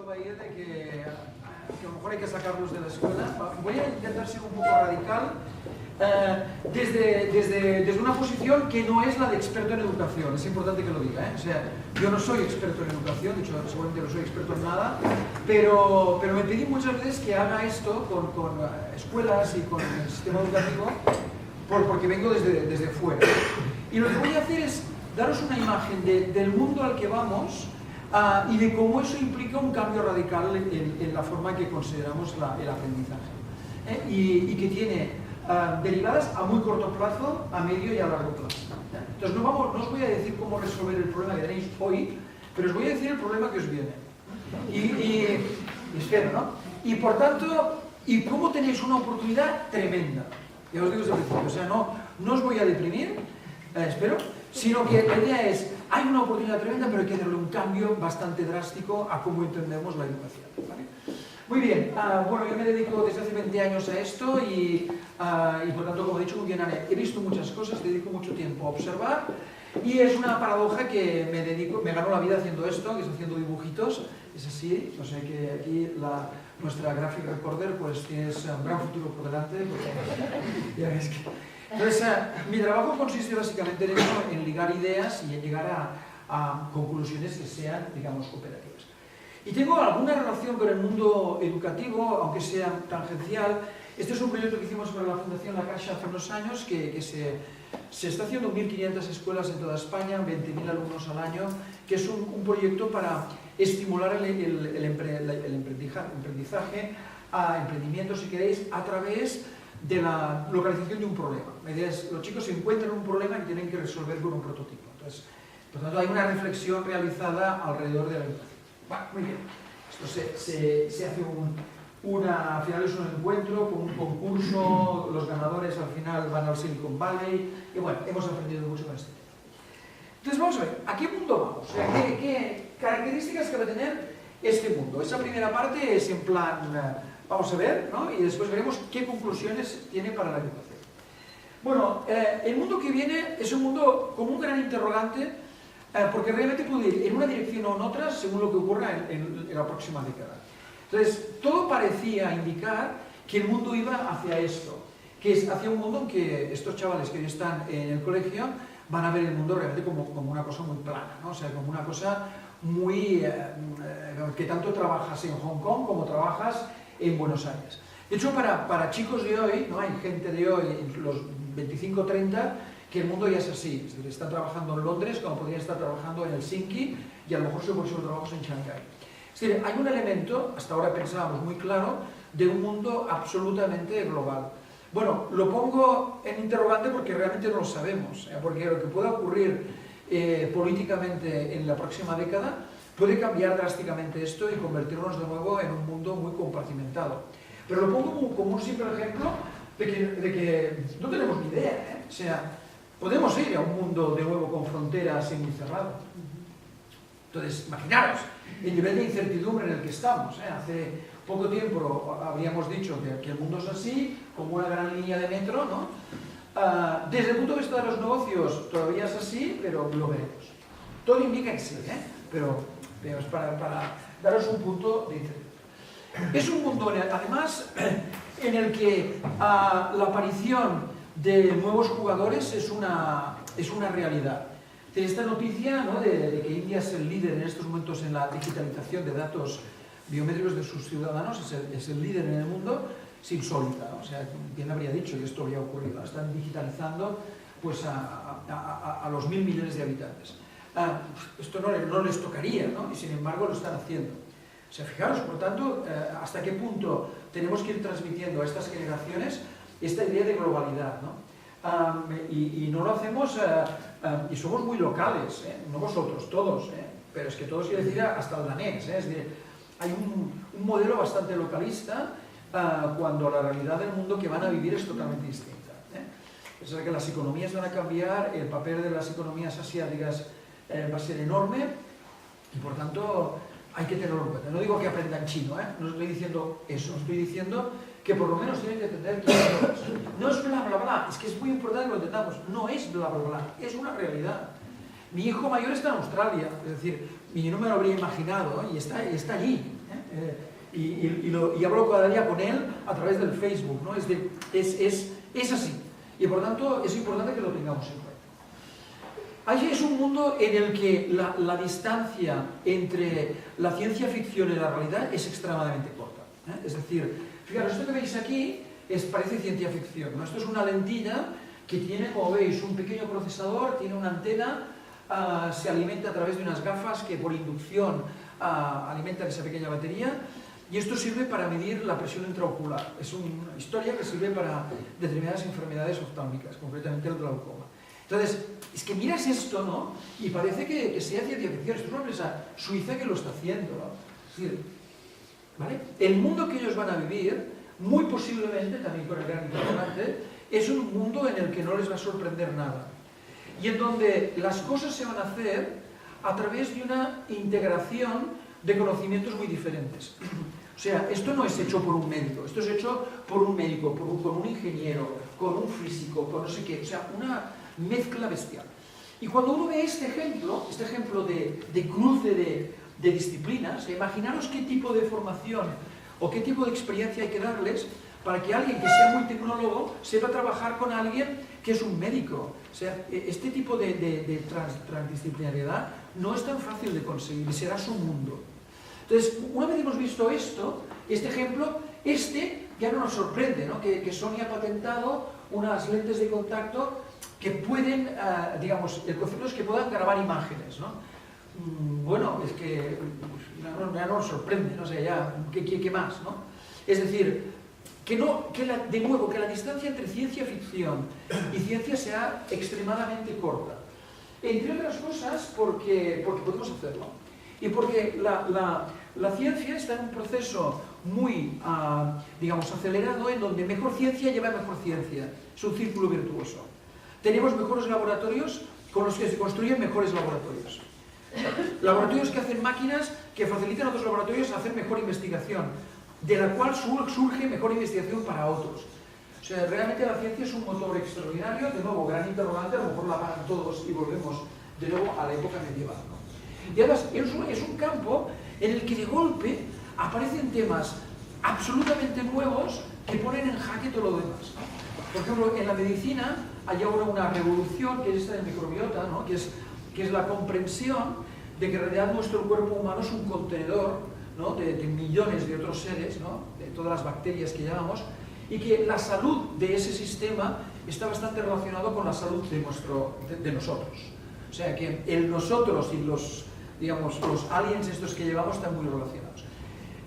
va a ir de que a lo mejor hay que sacarlos de la escuela. Voy a intentar ser un poco radical desde una posición que no es la de experto en educación. Es importante que lo diga, ¿eh? O sea, yo no soy experto en educación, de hecho seguramente no soy experto en nada, pero me pedí muchas veces que haga esto con escuelas y con el sistema educativo porque vengo desde fuera. Y lo que voy a hacer es daros una imagen del mundo al que vamos y de cómo eso implica un cambio radical en la forma que consideramos el aprendizaje. Y que tiene derivadas a muy corto plazo, a medio y a largo plazo. Entonces no os voy a decir cómo resolver el problema que tenéis hoy, pero os voy a decir el problema que os viene. Y espero, ¿no? Y por tanto, y cómo tenéis una oportunidad tremenda. Ya os digo desde el principio, o sea, no os voy a deprimir, espero, sino que la idea es, hay una oportunidad tremenda, pero hay que darle un cambio bastante drástico a cómo entendemos la educación, ¿vale? Muy bien, bueno, yo me dedico desde hace 20 años a esto y por tanto, como he dicho muy bien, he visto muchas cosas, dedico mucho tiempo a observar y es una paradoja que me gano la vida haciendo esto, que es haciendo dibujitos, es así, o sea que aquí nuestra graphic recorder pues tienes un gran futuro por delante, porque ya ves que... Entonces, mi trabajo consiste básicamente en eso, en ligar ideas y en llegar a conclusiones que sean, digamos, operativas. Y tengo alguna relación con el mundo educativo, aunque sea tangencial. Este es un proyecto que hicimos para la Fundación La Caixa hace unos años, que se está haciendo en 1.500 escuelas en toda España, 20.000 alumnos al año, que es un proyecto para estimular el aprendizaje, emprendimiento, si queréis, a través de la localización de un problema. La idea es, los chicos se encuentran un problema que tienen que resolver con un prototipo. Entonces, por tanto, hay una reflexión realizada alrededor de la educación. Bueno, muy bien. Esto se hace al final es un encuentro con un concurso, los ganadores al final van al Silicon Valley, y bueno, hemos aprendido mucho con este tema. Entonces, vamos a ver, ¿a qué mundo vamos? O sea, ¿qué características que va a tener este mundo? Esa primera parte es en plan... Vamos a ver, ¿no? Y después veremos qué conclusiones tiene para la educación. Bueno, el mundo que viene es un mundo con un gran interrogante, porque realmente puede ir en una dirección o en otra según lo que ocurra en la próxima década. Entonces, todo parecía indicar que el mundo iba hacia esto, que es hacia un mundo en que estos chavales que hoy están en el colegio van a ver el mundo realmente como una cosa muy plana, ¿no? O sea, como una cosa muy... que tanto trabajas en Hong Kong como trabajas en Buenos Aires. De hecho, para chicos de hoy, ¿no? Hay gente de hoy, los 25-30, que el mundo ya es así. Es decir, están trabajando en Londres como podrían estar trabajando en Helsinki y a lo mejor su próximo trabajo es en Shanghái. Es decir, hay un elemento, hasta ahora pensábamos muy claro, de un mundo absolutamente global. Bueno, lo pongo en interrogante porque realmente no lo sabemos, porque lo que pueda ocurrir políticamente en la próxima década puede cambiar drásticamente esto y convertirnos de nuevo en un mundo muy compartimentado. Pero lo pongo como un simple ejemplo de que no tenemos ni idea, ¿eh? O sea, podemos ir a un mundo de nuevo con fronteras y muy cerrado. Entonces, imaginaros el nivel de incertidumbre en el que estamos, ¿eh? Hace poco tiempo habríamos dicho que el mundo es así, como una gran línea de metro, ¿no? Desde el punto de vista de los negocios todavía es así, pero lo veremos. Todo indica que sí, ¿eh? Pero es para daros un punto de incertidumbre. Es un mundo, además, en el que la aparición de nuevos jugadores es una realidad. Esta noticia, ¿no? de que India es el líder en estos momentos en la digitalización de datos biométricos de sus ciudadanos, es el líder en el mundo, es insólita, ¿no? O sea, ¿quién habría dicho que esto habría ocurrido? Están digitalizando pues, a los 1.000 millones de habitantes. Esto no les tocaría, ¿no? Y sin embargo lo están haciendo. O sea, fijaros, por tanto, hasta qué punto tenemos que ir transmitiendo a estas generaciones esta idea de globalidad, ¿no? Y no lo hacemos, y somos muy locales, no vosotros, todos, pero es que todos quiere decir hasta el danés, es decir, hay un modelo bastante localista cuando la realidad del mundo que van a vivir es totalmente distinta. Es decir, que las economías van a cambiar, el papel de las economías asiáticas va a ser enorme y por tanto hay que tenerlo en cuenta. No digo que aprendan chino, no estoy diciendo eso, estoy diciendo que por lo menos tienen que entender que no es bla bla bla, es que es muy importante que lo entendamos, no es bla bla bla, es una realidad. Mi hijo mayor está en Australia, es decir, yo no me lo habría imaginado y está allí. y hablo cada día con él a través del Facebook, ¿no? Es así. Y por tanto es importante que lo tengamos en cuenta. Ahí es un mundo en el que la distancia entre la ciencia ficción y la realidad es extremadamente corta. Es decir, fijaros, esto que veis aquí parece ciencia ficción, ¿no? Esto es una lentilla que tiene, como veis, un pequeño procesador, tiene una antena, se alimenta a través de unas gafas que por inducción alimentan esa pequeña batería, y esto sirve para medir la presión intraocular. Es una historia que sirve para determinadas enfermedades oftálmicas, concretamente el glaucoma. Entonces, es que miras esto, ¿no? Y parece que sea ciencia ficción. Esto es una empresa suiza que lo está haciendo, ¿no? Es decir, ¿vale? El mundo que ellos van a vivir, muy posiblemente, también con el gran interrogante, es un mundo en el que no les va a sorprender nada. Y en donde las cosas se van a hacer a través de una integración de conocimientos muy diferentes. O sea, esto no es hecho por un médico, esto es hecho por un médico, con un ingeniero, con un físico, con no sé qué, o sea, una mezcla bestial. Y cuando uno ve este ejemplo de cruce de disciplinas, imaginaros qué tipo de formación o qué tipo de experiencia hay que darles para que alguien que sea muy tecnólogo sepa trabajar con alguien que es un médico. O sea, este tipo de transdisciplinariedad no es tan fácil de conseguir y será su mundo. Entonces, una vez hemos visto este ejemplo, ya no nos sorprende, ¿no? Que Sony ha patentado unas lentes de contacto que pueden, digamos, el concepto es que puedan grabar imágenes, ¿no? Bueno, es que ya no nos sorprende, ¿no? O sea, ya, ¿qué más, no? Es decir, de nuevo, que la distancia entre ciencia ficción y ciencia sea extremadamente corta. Entre otras cosas, porque podemos hacerlo. Y porque la ciencia está en un proceso muy, digamos, acelerado, en donde mejor ciencia lleva a mejor ciencia. Es un círculo virtuoso. Tenemos mejores laboratorios con los que se construyen mejores laboratorios. Laboratorios que hacen máquinas que facilitan a otros laboratorios a hacer mejor investigación, de la cual surge mejor investigación para otros. O sea, realmente la ciencia es un motor extraordinario. De nuevo, gran interrogante, a lo mejor la pagan todos y volvemos de nuevo a la época medieval, ¿no? Y además es un campo en el que de golpe aparecen temas absolutamente nuevos que ponen en jaque todo lo demás. Por ejemplo, en la medicina hay ahora una revolución que es esta del microbiota, ¿no? que es la comprensión de que en realidad nuestro cuerpo humano es un contenedor, ¿no? de millones de otros seres, ¿no? de todas las bacterias que llamamos, y que la salud de ese sistema está bastante relacionado con la salud de nosotros. O sea que el nosotros y los aliens estos que llevamos están muy relacionados.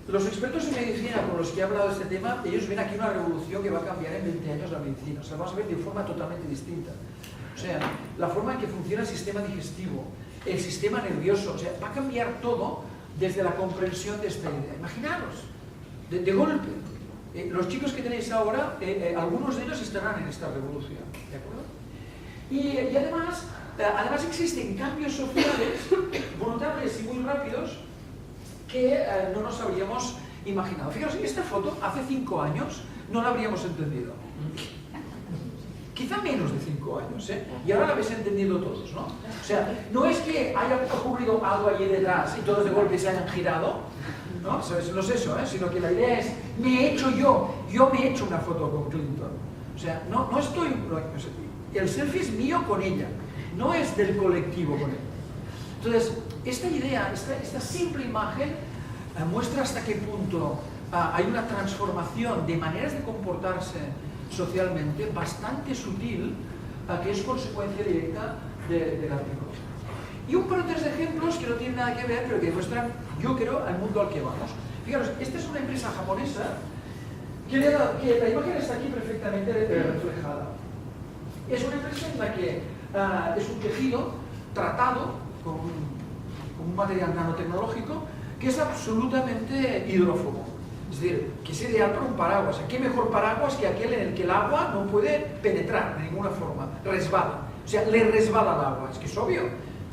Los expertos en medicina con los que he hablado de este tema, ellos ven aquí una revolución que va a cambiar en 20 años la medicina. O sea, vamos a ver de forma totalmente distinta. O sea, la forma en que funciona el sistema digestivo, el sistema nervioso, o sea, va a cambiar todo desde la comprensión de esta idea. Imaginaros, de golpe. Los chicos que tenéis ahora, algunos de ellos estarán en esta revolución, ¿de acuerdo? Y además existen cambios sociales brutales y muy rápidos que no nos habríamos imaginado. Fijaos, esta foto hace 5 años no la habríamos entendido. Quizá menos de 5 años, ¿eh? Y ahora la habéis entendido todos, ¿no? O sea, no es que haya ocurrido algo allí detrás y todos de golpe se hayan girado, ¿no? No es eso, ¿eh? Sino que la idea es, yo me he hecho una foto con Clinton. O sea, no estoy... el selfie es mío con ella, no es del colectivo con ella. Entonces, esta idea, esta simple imagen muestra hasta qué punto hay una transformación de maneras de comportarse socialmente bastante sutil, que es consecuencia directa de la tecnología. Y un par de ejemplos que no tienen nada que ver, pero que muestran, yo creo, el mundo al que vamos. Fijaros, esta es una empresa japonesa que la imagen está aquí perfectamente reflejada. Es una empresa en la que es un tejido tratado con un material nanotecnológico que es absolutamente hidrófobo. Es decir, que es ideal para un paraguas. ¿Qué mejor paraguas que aquel en el que el agua no puede penetrar de ninguna forma? Resbala. O sea, le resbala el agua. Es que es obvio.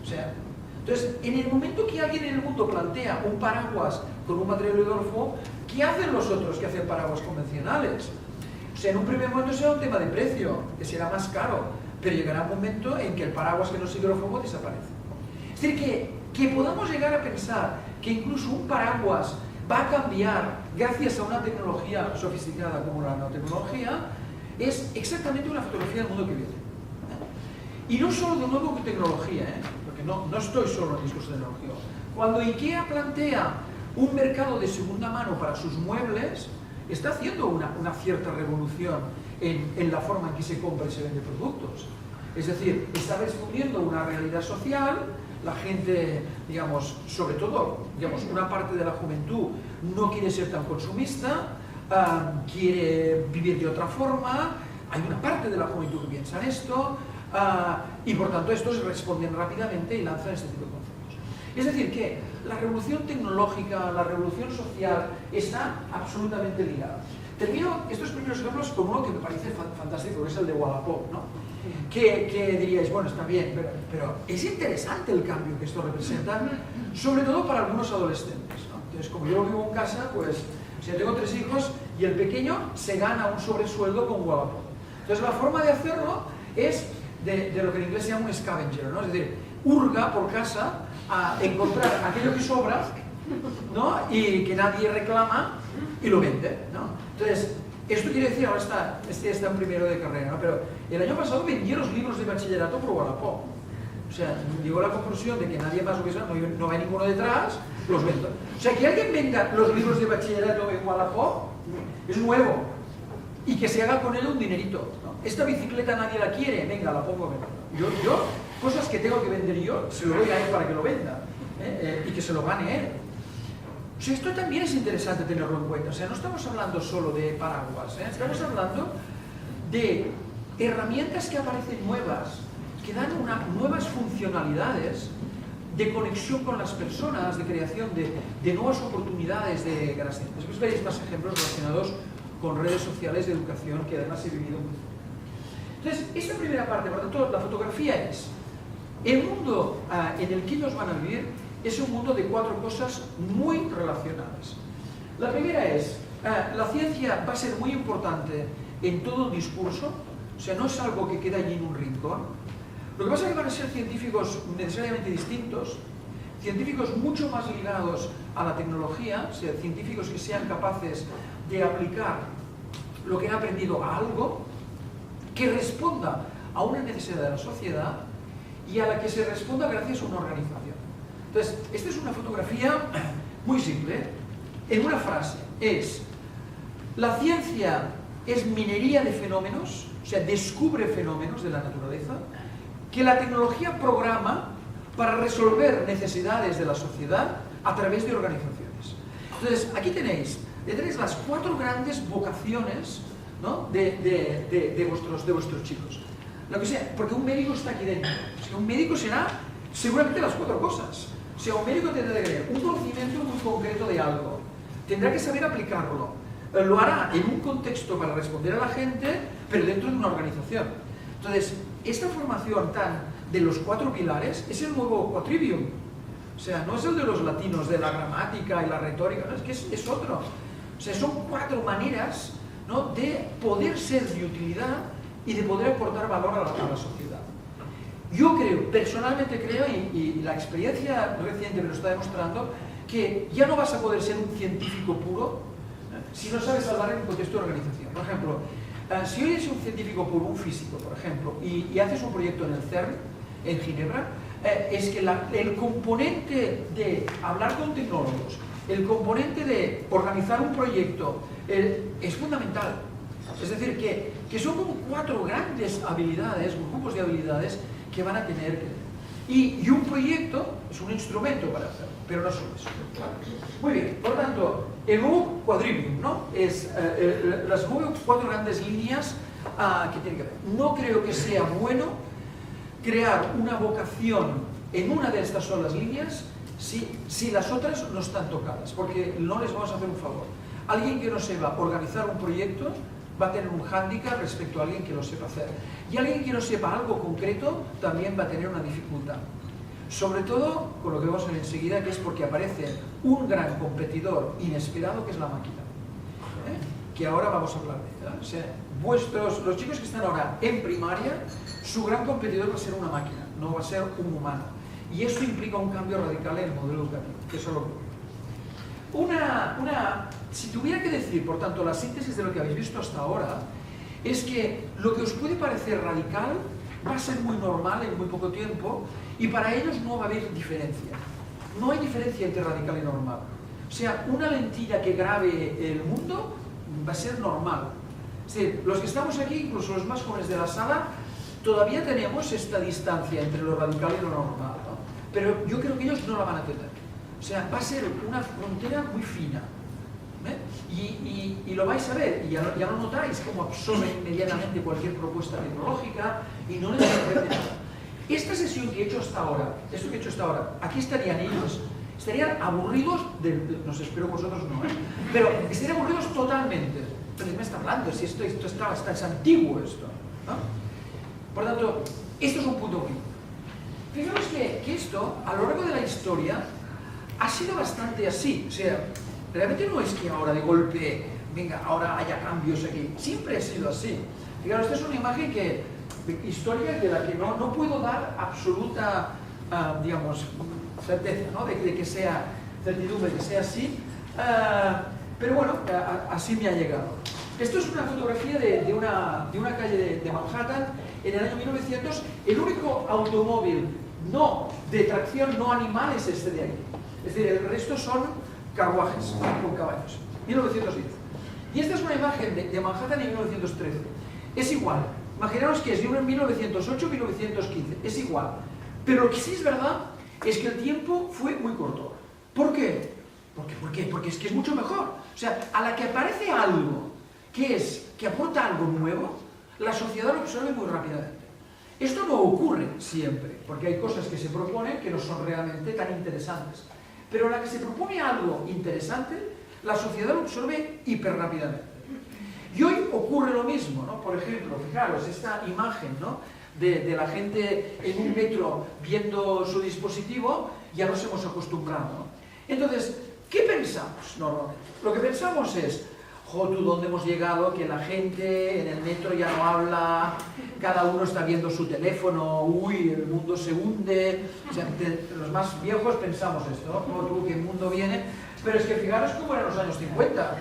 O sea, entonces, en el momento que alguien en el mundo plantea un paraguas con un material hidrófobo, ¿qué hacen los otros que hacen paraguas convencionales? O sea, en un primer momento será un tema de precio, que será más caro, pero llegará un momento en que el paraguas que no es hidrófobo desaparece. Es decir, que podamos llegar a pensar que incluso un paraguas va a cambiar gracias a una tecnología sofisticada como la nanotecnología, es exactamente una fotografía del mundo que viene. Y no solo de nuevo tecnología, porque no estoy solo en el discurso de tecnología. Cuando IKEA plantea un mercado de segunda mano para sus muebles, está haciendo una cierta revolución en la forma en que se compra y se vende productos. Es decir, está respondiendo a una realidad social. La gente, digamos, sobre todo, digamos, una parte de la juventud no quiere ser tan consumista, quiere vivir de otra forma. Hay una parte de la juventud que piensa en esto, y por tanto estos responden rápidamente y lanzan este tipo de conceptos. Es decir, que la revolución tecnológica, la revolución social está absolutamente ligada. Termino estos primeros ejemplos con uno que me parece fantástico, que es el de Wallapop, ¿no? Que diríais, bueno, está bien, pero es interesante el cambio que esto representa, sobre todo para algunos adolescentes, ¿no? Entonces, como yo vivo en casa, pues, si yo tengo 3 hijos y el pequeño se gana un sobresueldo con Wallapop. Entonces, la forma de hacerlo es de lo que en inglés se llama un scavenger, ¿no? Es decir, hurga por casa a encontrar aquello que sobra, ¿no? Y que nadie reclama y lo vende, ¿no? Entonces, esto quiere decir, ahora está en primero de carrera, ¿no? Pero el año pasado vendí los libros de bachillerato por Wallapop. O sea, llegó a la conclusión de que nadie más lo que sea, no hay ninguno detrás, los vendo. O sea, que alguien venda los libros de bachillerato en Wallapop es nuevo y que se haga con él un dinerito, ¿no? Esta bicicleta nadie la quiere, venga, la pongo a vender. Yo, cosas que tengo que vender yo, se lo doy a él para que lo venda, y que se lo gane él. O sea, esto también es interesante tenerlo en cuenta. O sea, no estamos hablando solo de paraguas, estamos hablando de herramientas que aparecen nuevas, que dan nuevas funcionalidades de conexión con las personas, de creación de nuevas oportunidades de ganancia. Después veréis más ejemplos relacionados con redes sociales de educación que además he vivido muy fuerte. Entonces, esta primera parte, por lo tanto, la fotografía es el mundo en el que ellos van a vivir. Es un mundo de 4 cosas muy relacionadas. La primera es, la ciencia va a ser muy importante en todo el discurso, o sea, no es algo que queda allí en un rincón. Lo que pasa es que van a ser científicos necesariamente distintos, científicos mucho más ligados a la tecnología, o sea, científicos que sean capaces de aplicar lo que han aprendido a algo que responda a una necesidad de la sociedad y a la que se responda gracias a una organización. Entonces, esta es una fotografía muy simple, en una frase, es: la ciencia es minería de fenómenos, o sea, descubre fenómenos de la naturaleza, que la tecnología programa para resolver necesidades de la sociedad a través de organizaciones. Entonces, aquí tenéis las 4 grandes vocaciones, ¿no? de vuestros chicos. Lo que sea, porque un médico está aquí dentro. O sea, un médico será seguramente las 4 cosas. O sea, un médico tendrá que tener un conocimiento muy concreto de algo, tendrá que saber aplicarlo, lo hará en un contexto para responder a la gente, pero dentro de una organización. Entonces, esta formación de los 4 pilares es el nuevo quadrivium. O sea, no es el de los latinos, de la gramática y la retórica, no, es que es otro. O sea, son 4 maneras, ¿no?, de poder ser de utilidad y de poder aportar valor a la sociedad. Yo creo, personalmente creo, y la experiencia reciente me lo está demostrando, que ya no vas a poder ser un científico puro si no sabes hablar en un contexto de organización. Por ejemplo, si hoy eres un científico puro, un físico, por ejemplo, y haces un proyecto en el CERN, en Ginebra, es que el componente de hablar con tecnólogos, el componente de organizar un proyecto, es fundamental. Es decir, que son como 4 grandes habilidades, grupos de habilidades que van a tener que tener. Y un proyecto es un instrumento para hacerlo, pero no solo eso. Muy bien, por lo tanto, el nuevo quadrivium, ¿no? Es las 4 grandes líneas que tienen que ver. No creo que sea bueno crear una vocación en una de estas solas líneas si las otras no están tocadas, porque no les vamos a hacer un favor. Alguien que no sepa organizar un proyecto va a tener un hándicap respecto a alguien que lo sepa hacer. Y alguien que no sepa algo concreto también va a tener una dificultad. Sobre todo, con lo que vamos a ver enseguida, que es porque aparece un gran competidor inesperado, que es la máquina. Que ahora vamos a hablar de ella. O sea, los chicos que están ahora en primaria, su gran competidor va a ser una máquina, no va a ser un humano. Y eso implica un cambio radical en el modelo educativo, que eso es lo que ocurre. Si tuviera que decir, por tanto, la síntesis de lo que habéis visto hasta ahora, es que lo que os puede parecer radical va a ser muy normal en muy poco tiempo y para ellos no va a haber diferencia. No hay diferencia entre radical y normal. O sea, una lentilla que grabe el mundo va a ser normal. Es decir, los que estamos aquí, incluso los más jóvenes de la sala, todavía tenemos esta distancia entre lo radical y lo normal, ¿no? Pero yo creo que ellos no la van a tener. O sea, va a ser una frontera muy fina. Y lo vais a ver, y ya lo notáis, cómo absorben inmediatamente cualquier propuesta tecnológica y no les ofrece nada. Esta sesión que he hecho hasta ahora, esto que he hecho hasta ahora, aquí estarían ellos, estarían aburridos, no sé, espero vosotros no, pero estarían aburridos totalmente. ¿De qué me está hablando? Si esto es antiguo esto, ¿no? Por tanto, esto es un punto muy. Fijaos que esto, a lo largo de la historia, ha sido bastante así. O sea, realmente no es que ahora de golpe, venga, ahora haya cambios aquí. Siempre ha sido así. Fijaros, esta es una imagen histórica de la que no puedo dar absoluta, digamos, certeza, ¿no? de que sea certidumbre, que sea así. Pero bueno, así me ha llegado. Esto es una fotografía de una calle de Manhattan en el año 1900. El único automóvil de tracción no animal es este de aquí. Es decir, el resto son carruajes con caballos. 1910. Y esta es una imagen de Manhattan en 1913. Es igual. Imaginaos que es de 1908 1915. Es igual. Pero lo que sí es verdad es que el tiempo fue muy corto. ¿Por qué? Porque es que es mucho mejor. O sea, a la que aparece algo que aporta algo nuevo, la sociedad lo absorbe muy rápidamente. Esto no ocurre siempre, porque hay cosas que se proponen que no son realmente tan interesantes. Pero a la que se propone algo interesante, la sociedad lo absorbe hiper rápidamente. Y hoy ocurre lo mismo, ¿no? Por ejemplo, fijaros, esta imagen, ¿no? de la gente en un metro viendo su dispositivo, ya nos hemos acostumbrado, ¿no? Entonces, ¿qué pensamos normalmente? Lo que pensamos es, tú, ¿dónde hemos llegado? Que la gente en el metro ya no habla, cada uno está viendo su teléfono, uy, el mundo se hunde. O sea, los más viejos pensamos esto, ¿no? Tú, ¿qué mundo viene? Pero es que fijaros cómo eran los años 50.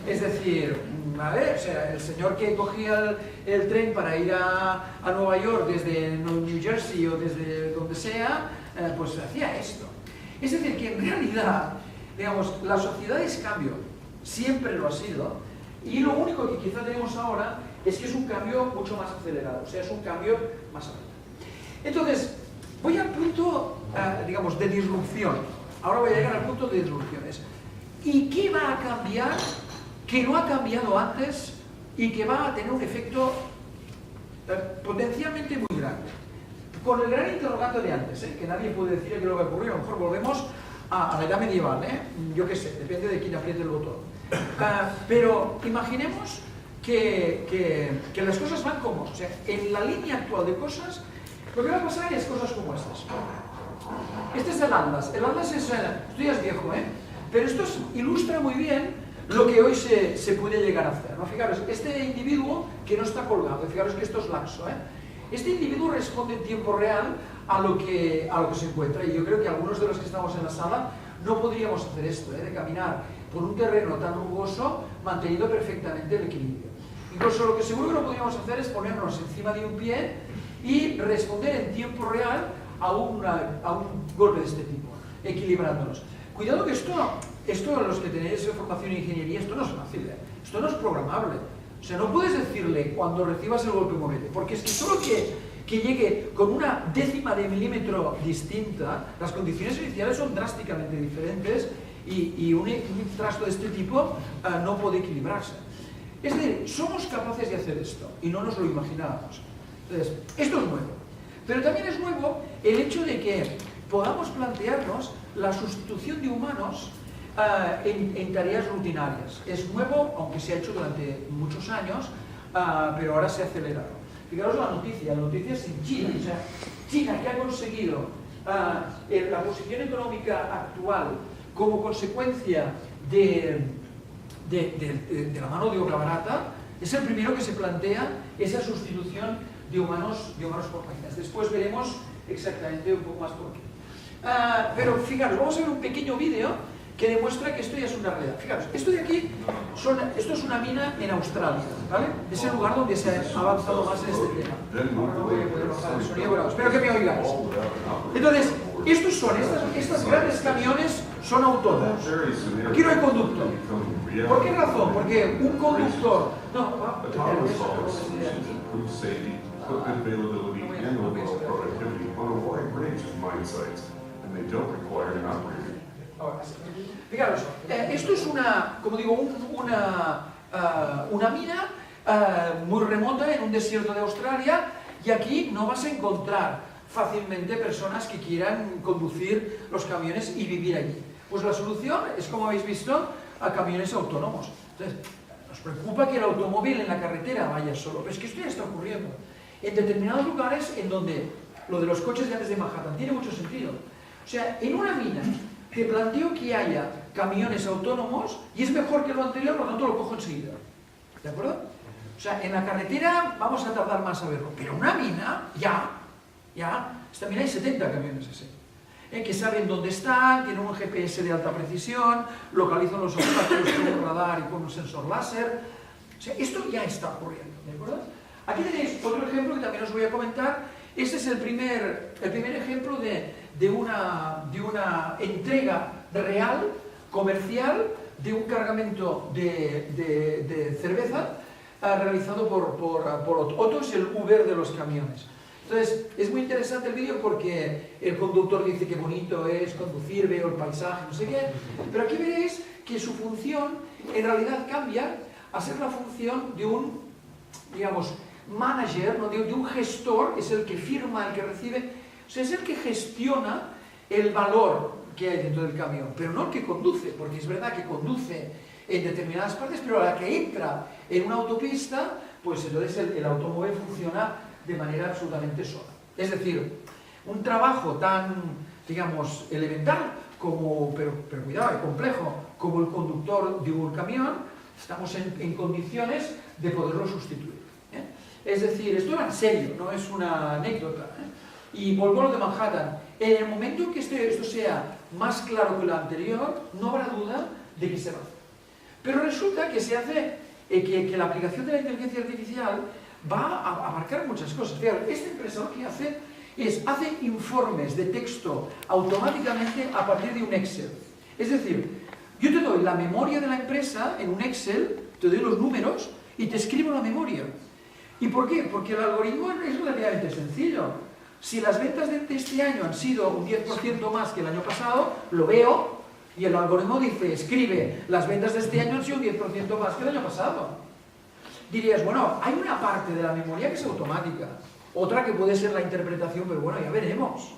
Es decir, a ver, o sea, el señor que cogía el tren para ir a Nueva York desde New Jersey o desde donde sea, pues hacía esto. Es decir, que en realidad, digamos, la sociedad es cambio, siempre lo ha sido, y lo único que quizá tenemos ahora es que es un cambio mucho más acelerado, o sea, es un cambio más rápido. Entonces, voy al punto, digamos, de disrupción. Ahora voy a llegar al punto de disrupciones. ¿Y qué va a cambiar que no ha cambiado antes y que va a tener un efecto potencialmente muy grande? Con el gran interrogante de antes, que nadie puede decir que lo va a ocurrir, a lo mejor volvemos a la edad medieval, yo qué sé, depende de quién apriete el botón. Pero imaginemos que las cosas van como, o sea, en la línea actual de cosas, lo que va a pasar es cosas como estas. Este es el Atlas. El Atlas es, esto ya es viejo, pero esto ilustra muy bien lo que hoy se puede llegar a hacer, ¿no? Fijaros, este individuo que no está colgado, fijaros que esto es laxo, este individuo responde en tiempo real a lo que se encuentra, y yo creo que algunos de los que estamos en la sala no podríamos hacer esto, de caminar por un terreno tan rugoso manteniendo perfectamente el equilibrio. Incluso lo que seguro que no podríamos hacer es ponernos encima de un pie y responder en tiempo real a un golpe de este tipo, equilibrándonos. Cuidado que esto los que tenéis formación en ingeniería, esto no es fácil, esto no es programable. O sea, no puedes decirle cuando recibas el golpe muévete, porque es que solo que llegue con una décima de milímetro distinta, las condiciones iniciales son drásticamente diferentes y un trasto de este tipo no puede equilibrarse. Es decir, somos capaces de hacer esto y no nos lo imaginábamos. Entonces, esto es nuevo. Pero también es nuevo el hecho de que podamos plantearnos la sustitución de humanos en tareas rutinarias. Es nuevo, aunque se ha hecho durante muchos años, pero ahora se ha acelerado. Fijaros la noticia es en China. O sea, China, que ha conseguido la posición económica actual como consecuencia de la mano de obra barata, es el primero que se plantea esa sustitución de humanos por máquinas. Después veremos exactamente un poco más por qué. Pero fijaros, vamos a ver un pequeño vídeo que demuestra que esto ya es una realidad. Fijaros, esto de aquí, esto es una mina en Australia, ¿vale? Es el lugar donde se ha avanzado más en este tema. Ahora no voy a poder bajar el sonido, pero espero que me oigáis. Entonces, estos grandes camiones son autónomos. Aquí no hay conductor. ¿Por qué razón? Porque un conductor... No, va a tener Fijaros, esto es una, como digo, una mina muy remota en un desierto de Australia, y aquí no vas a encontrar fácilmente personas que quieran conducir los camiones y vivir allí. Pues la solución es, como habéis visto, a camiones autónomos. Entonces, nos preocupa que el automóvil en la carretera vaya solo, pero es que esto ya está ocurriendo en determinados lugares en donde lo de los coches de antes de Manhattan tiene mucho sentido. O sea, en una mina te planteo que haya camiones autónomos y es mejor que lo anterior, por lo tanto lo cojo enseguida. ¿De acuerdo? O sea, en la carretera vamos a tardar más a verlo, pero en una mina, esta mina hay 70 camiones así, que saben dónde están, tienen un GPS de alta precisión, localizan los obstáculos con un radar y con un sensor láser. O sea, esto ya está ocurriendo, ¿de acuerdo? Aquí tenéis otro ejemplo que también os voy a comentar. Este es el primer ejemplo de una entrega real, comercial, de un cargamento de cerveza realizado por Otto, es el Uber de los camiones. Entonces, es muy interesante el vídeo porque el conductor dice que bonito es conducir, veo el paisaje, no sé qué, pero aquí veréis que su función en realidad cambia a ser la función de un, digamos, manager, ¿no? de un gestor, es el que firma, el que recibe, o sea, es el que gestiona el valor que hay dentro del camión, pero no el que conduce, porque es verdad que conduce en determinadas partes, pero a la que entra en una autopista, pues entonces el automóvil funciona de manera absolutamente sola. Es decir, un trabajo tan, digamos, elemental, como, pero cuidado, complejo, como el conductor de un camión, estamos en condiciones de poderlo sustituir. Es decir, esto va en serio, no es una anécdota. Y vuelvo a lo de Manhattan. En el momento en que esto sea más claro que lo anterior, no habrá duda de que se va a hacer. Pero resulta que se hace, que la aplicación de la inteligencia artificial va a abarcar muchas cosas. Fíjate, esta empresa lo que hace informes de texto automáticamente a partir de un Excel. Es decir, yo te doy la memoria de la empresa en un Excel, te doy los números y te escribo la memoria. ¿Y por qué? Porque el algoritmo es relativamente sencillo. Si las ventas de este año han sido un 10% más que el año pasado, lo veo y el algoritmo dice, escribe, las ventas de este año han sido un 10% más que el año pasado. Dirías, bueno, hay una parte de la memoria que es automática, otra que puede ser la interpretación, pero bueno, ya veremos.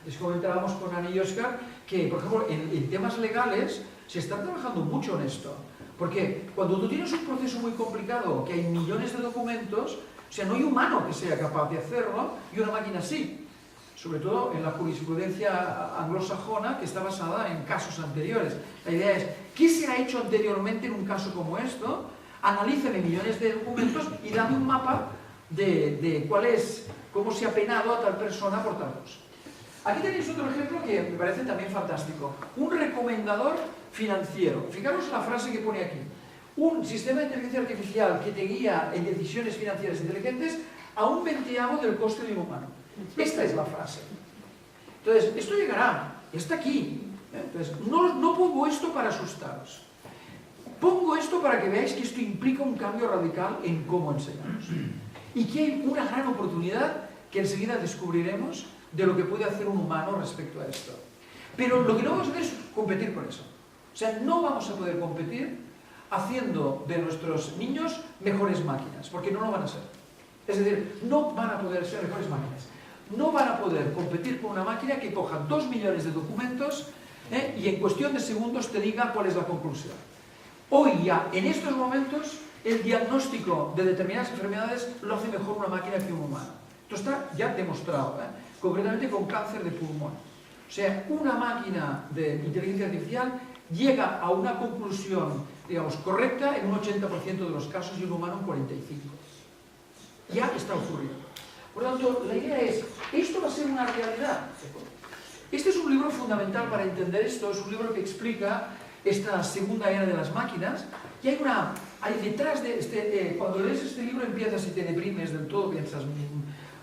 Les comentábamos con Ana y Óscar que, por ejemplo, en temas legales se está trabajando mucho en esto. Porque cuando tú tienes un proceso muy complicado, que hay millones de documentos, o sea, no hay humano que sea capaz de hacerlo, y una máquina sí. Sobre todo en la jurisprudencia anglosajona, que está basada en casos anteriores. La idea es, ¿qué se ha hecho anteriormente en un caso como esto? Analíceme millones de documentos y dame un mapa de cuál es, cómo se ha penado a tal persona por tal cosa. Aquí tenéis otro ejemplo que me parece también fantástico. Un recomendador financiero. Fijaros la frase que pone aquí. Un sistema de inteligencia artificial que te guía en decisiones financieras inteligentes a un 20avo del coste de un humano. Esta es la frase. Entonces, esto llegará, está aquí. Entonces, no pongo esto para asustaros. Pongo esto para que veáis que esto implica un cambio radical en cómo enseñamos. Y que hay una gran oportunidad que enseguida descubriremos de lo que puede hacer un humano respecto a esto. Pero lo que no vamos a hacer es competir con eso. O sea, no vamos a poder competir haciendo de nuestros niños mejores máquinas, porque no lo van a ser. Es decir, no van a poder ser mejores máquinas. No van a poder competir con una máquina que coja 2 millones de documentos y en cuestión de segundos te diga cuál es la conclusión. Hoy ya, en estos momentos, el diagnóstico de determinadas enfermedades lo hace mejor una máquina que un humano. Esto está ya demostrado, concretamente con cáncer de pulmón. O sea, una máquina de inteligencia artificial llega a una conclusión, digamos, correcta en un 80% de los casos y un humano en 45%. Ya está ocurriendo. Por lo tanto, la idea es, esto va a ser una realidad. Este es un libro fundamental para entender esto, es un libro que explica esta segunda era de las máquinas, y hay detrás de cuando lees este libro empiezas y te deprimes del todo, piensas,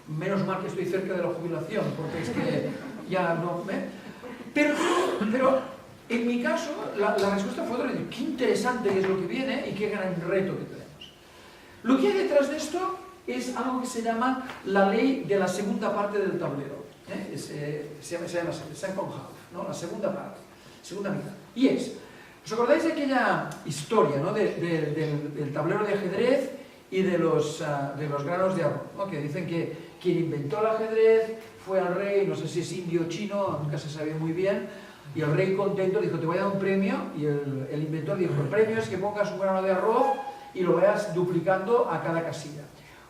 menos mal que estoy cerca de la jubilación, porque es que ya no... Pero en mi caso, la respuesta fue otra, qué interesante es lo que viene y qué gran reto que tenemos. Lo que hay detrás de esto es algo que se llama la ley de la segunda parte del tablero. Se llama second half, ¿no? La segunda parte, segunda mitad. Y ¿os acordáis de aquella historia, ¿no? del tablero de ajedrez y de los granos de arroz, ¿no? Que dicen que quien inventó el ajedrez fue al rey, no sé si es indio o chino, nunca se sabía muy bien, y el rey contento dijo, te voy a dar un premio, y el inventor dijo, el premio es que pongas un grano de arroz y lo vayas duplicando a cada casilla.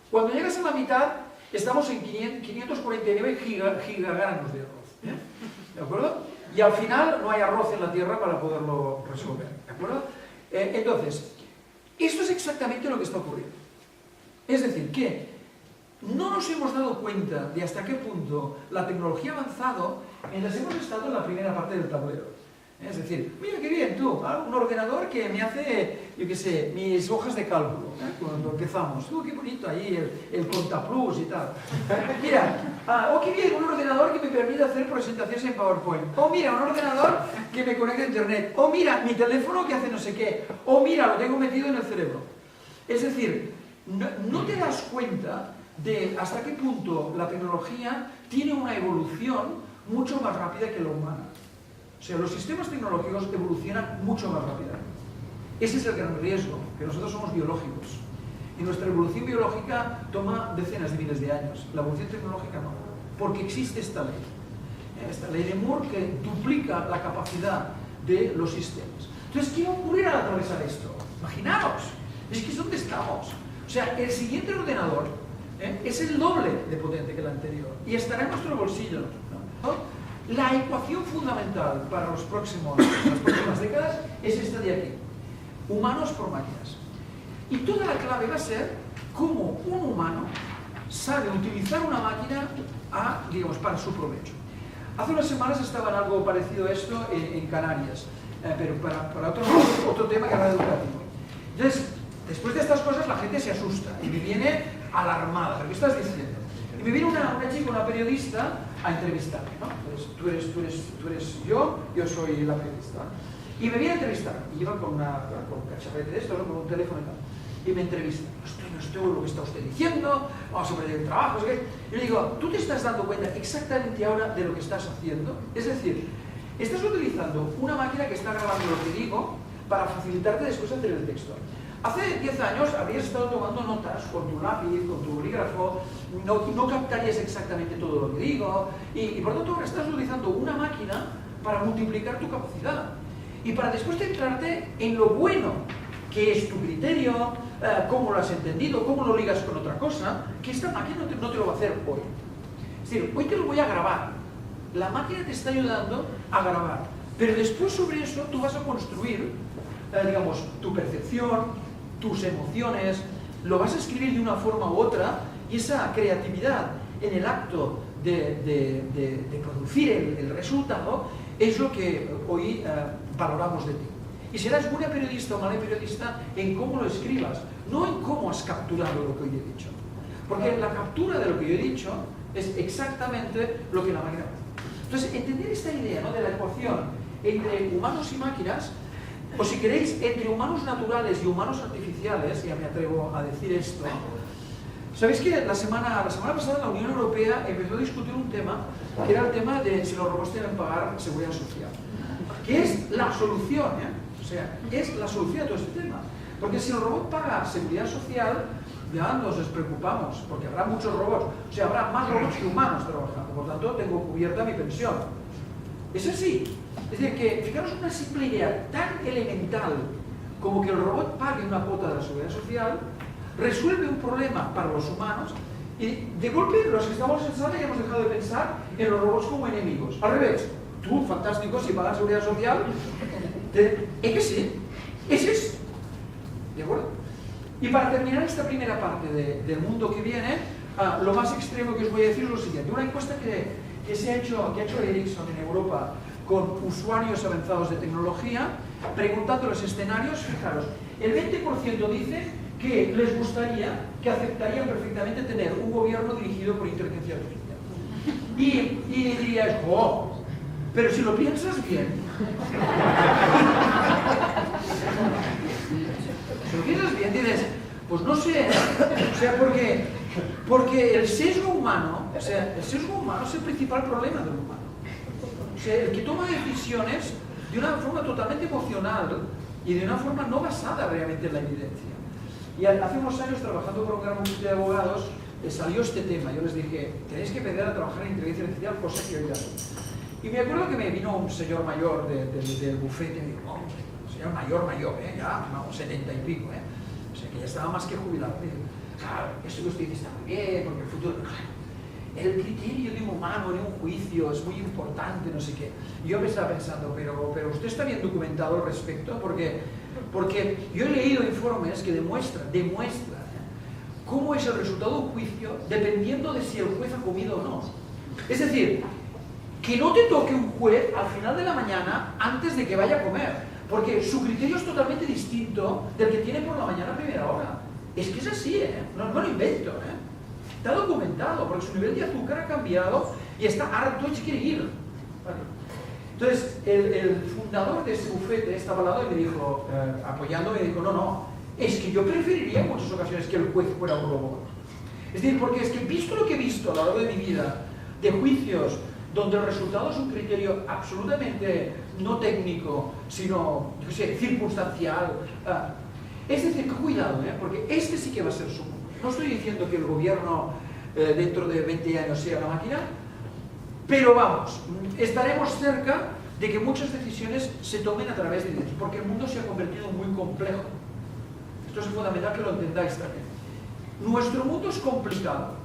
Cuando llegas a la mitad, estamos en 549 gigagranos de arroz, ¿de acuerdo? Y al final no hay arroz en la tierra para poderlo resolver, ¿de acuerdo? Entonces, esto es exactamente lo que está ocurriendo. Es decir, que no nos hemos dado cuenta de hasta qué punto la tecnología ha avanzado mientras hemos estado en la primera parte del tablero. Es decir, mira qué bien tú, un ordenador que me hace, yo qué sé, mis hojas de cálculo, cuando empezamos. Qué bonito ahí el Contaplus y tal. Mira, qué bien, un ordenador que me permite hacer presentaciones en PowerPoint. Mira, un ordenador que me conecta a Internet. Mira, mi teléfono que hace no sé qué. Mira, lo tengo metido en el cerebro. Es decir, no te das cuenta de hasta qué punto la tecnología tiene una evolución mucho más rápida que la humana. O sea, los sistemas tecnológicos evolucionan mucho más rápidamente. Ese es el gran riesgo, que nosotros somos biológicos. Y nuestra evolución biológica toma decenas de miles de años. La evolución tecnológica no, porque existe esta ley de Moore que duplica la capacidad de los sistemas. Entonces, ¿qué va a ocurrir al atravesar esto? Imaginaos, es que es donde estamos. O sea, el siguiente ordenador es el doble de potente que el anterior y estará en nuestro bolsillo, ¿no? La ecuación fundamental para las próximas décadas es esta de aquí. Humanos por máquinas. Y toda la clave va a ser cómo un humano sabe utilizar una máquina para su provecho. Hace unas semanas estaba en algo parecido a esto en Canarias, pero para otro tema que era educativo. Entonces, después de estas cosas la gente se asusta y me viene alarmada. ¿Qué estás diciendo? Y me viene una chica, una periodista, a entrevistarme, ¿no? Entonces, tú eres yo soy la periodista. Y me viene a entrevistar, y lleva con un cacharrete de esto, ¿no? Con un teléfono y tal. Y me entrevista, no estoy lo que está usted diciendo, vamos a perder el trabajo, ¿sí? Y le digo, ¿tú te estás dando cuenta exactamente ahora de lo que estás haciendo? Es decir, estás utilizando una máquina que está grabando lo que digo para facilitarte después hacer el texto. Hace 10 años habrías estado tomando notas con tu lápiz, con tu bolígrafo, no captarías exactamente todo lo que digo, y por lo tanto ahora estás utilizando una máquina para multiplicar tu capacidad y para después centrarte en lo bueno que es tu criterio, cómo lo has entendido, cómo lo ligas con otra cosa, que esta máquina no te lo va a hacer hoy. Es decir, hoy te lo voy a grabar, la máquina te está ayudando a grabar, pero después sobre eso tú vas a construir, digamos, tu percepción, tus emociones, lo vas a escribir de una forma u otra, y esa creatividad en el acto de producir el resultado es lo que hoy valoramos de ti. Y serás buena periodista o mala periodista en cómo lo escribas, no en cómo has capturado lo que hoy he dicho. Porque la captura de lo que yo he dicho es exactamente lo que la máquina hace. Entonces, entender esta idea, ¿no?, de la ecuación entre humanos y máquinas, o si queréis, entre humanos naturales y humanos artificiales, ya me atrevo a decir esto. ¿Sabéis que la semana pasada la Unión Europea empezó a discutir un tema, que era el tema de si los robots tienen que pagar seguridad social? Que es la solución, O sea, es la solución a todo este tema. Porque si el robot paga seguridad social, ya nos despreocupamos, porque habrá muchos robots, o sea, habrá más robots que humanos trabajando, por tanto tengo cubierta mi pensión. Es así. Es decir, que fijaros una simple idea tan elemental como que el robot pague una cuota de la seguridad social, resuelve un problema para los humanos, y de golpe los que estamos en sala ya hemos dejado de pensar en los robots como enemigos. Al revés, tú, fantástico, si pagas seguridad social, ¿es que sí? ¿Es eso? ¿De acuerdo? Y para terminar esta primera parte del mundo que viene, lo más extremo que os voy a decir es lo siguiente. Una encuesta que ha hecho Ericsson en Europa con usuarios avanzados de tecnología, preguntando los escenarios. Fijaros, el 20% dice que les gustaría, que aceptarían perfectamente tener un gobierno dirigido por inteligencia artificial. Y dirías, oh, pero si lo piensas bien. Si lo piensas bien, dices, pues no sé, o sea, porque el sesgo humano, es el principal problema del humano. O sea, el que toma decisiones de una forma totalmente emocional y de una forma no basada realmente en la evidencia. Y hace unos años, trabajando con un gran grupo de abogados, salió este tema. Yo les dije, tenéis que empezar a trabajar en inteligencia artificial, cosa que hoy ya no. Y me acuerdo que me vino un señor mayor del bufete y me dijo, un señor mayor, ya, no, 70 y pico, o sea, que ya estaba más que jubilado. Me dijo, claro, eso que usted dice está muy bien, porque el futuro, claro, el criterio de un humano en un juicio es muy importante, no sé qué. Y yo me estaba pensando, pero usted está bien documentado al respecto, porque yo he leído informes que demuestran cómo es el resultado de un juicio dependiendo de si el juez ha comido o no. Es decir, que no te toque un juez al final de la mañana antes de que vaya a comer, porque su criterio es totalmente distinto del que tiene por la mañana a primera hora. Es que es así, no lo invento, Está documentado, porque su nivel de azúcar ha cambiado y está harto y se quiere ir. Vale. Entonces, el fundador de ese bufete estaba al lado y me dijo, apoyándome, me dijo, no, es que yo preferiría en muchas ocasiones que el juez fuera un robot. Es decir, porque es que visto lo que he visto a lo largo de mi vida, de juicios, donde el resultado es un criterio absolutamente no técnico, sino, yo qué sé, circunstancial. Es decir, que cuidado, porque este sí que va a ser su mundo. No estoy diciendo que el gobierno dentro de 20 años sea una máquina, pero vamos, estaremos cerca de que muchas decisiones se tomen a través de ellos, porque el mundo se ha convertido en muy complejo. Esto es fundamental que lo entendáis también. Nuestro mundo es complicado,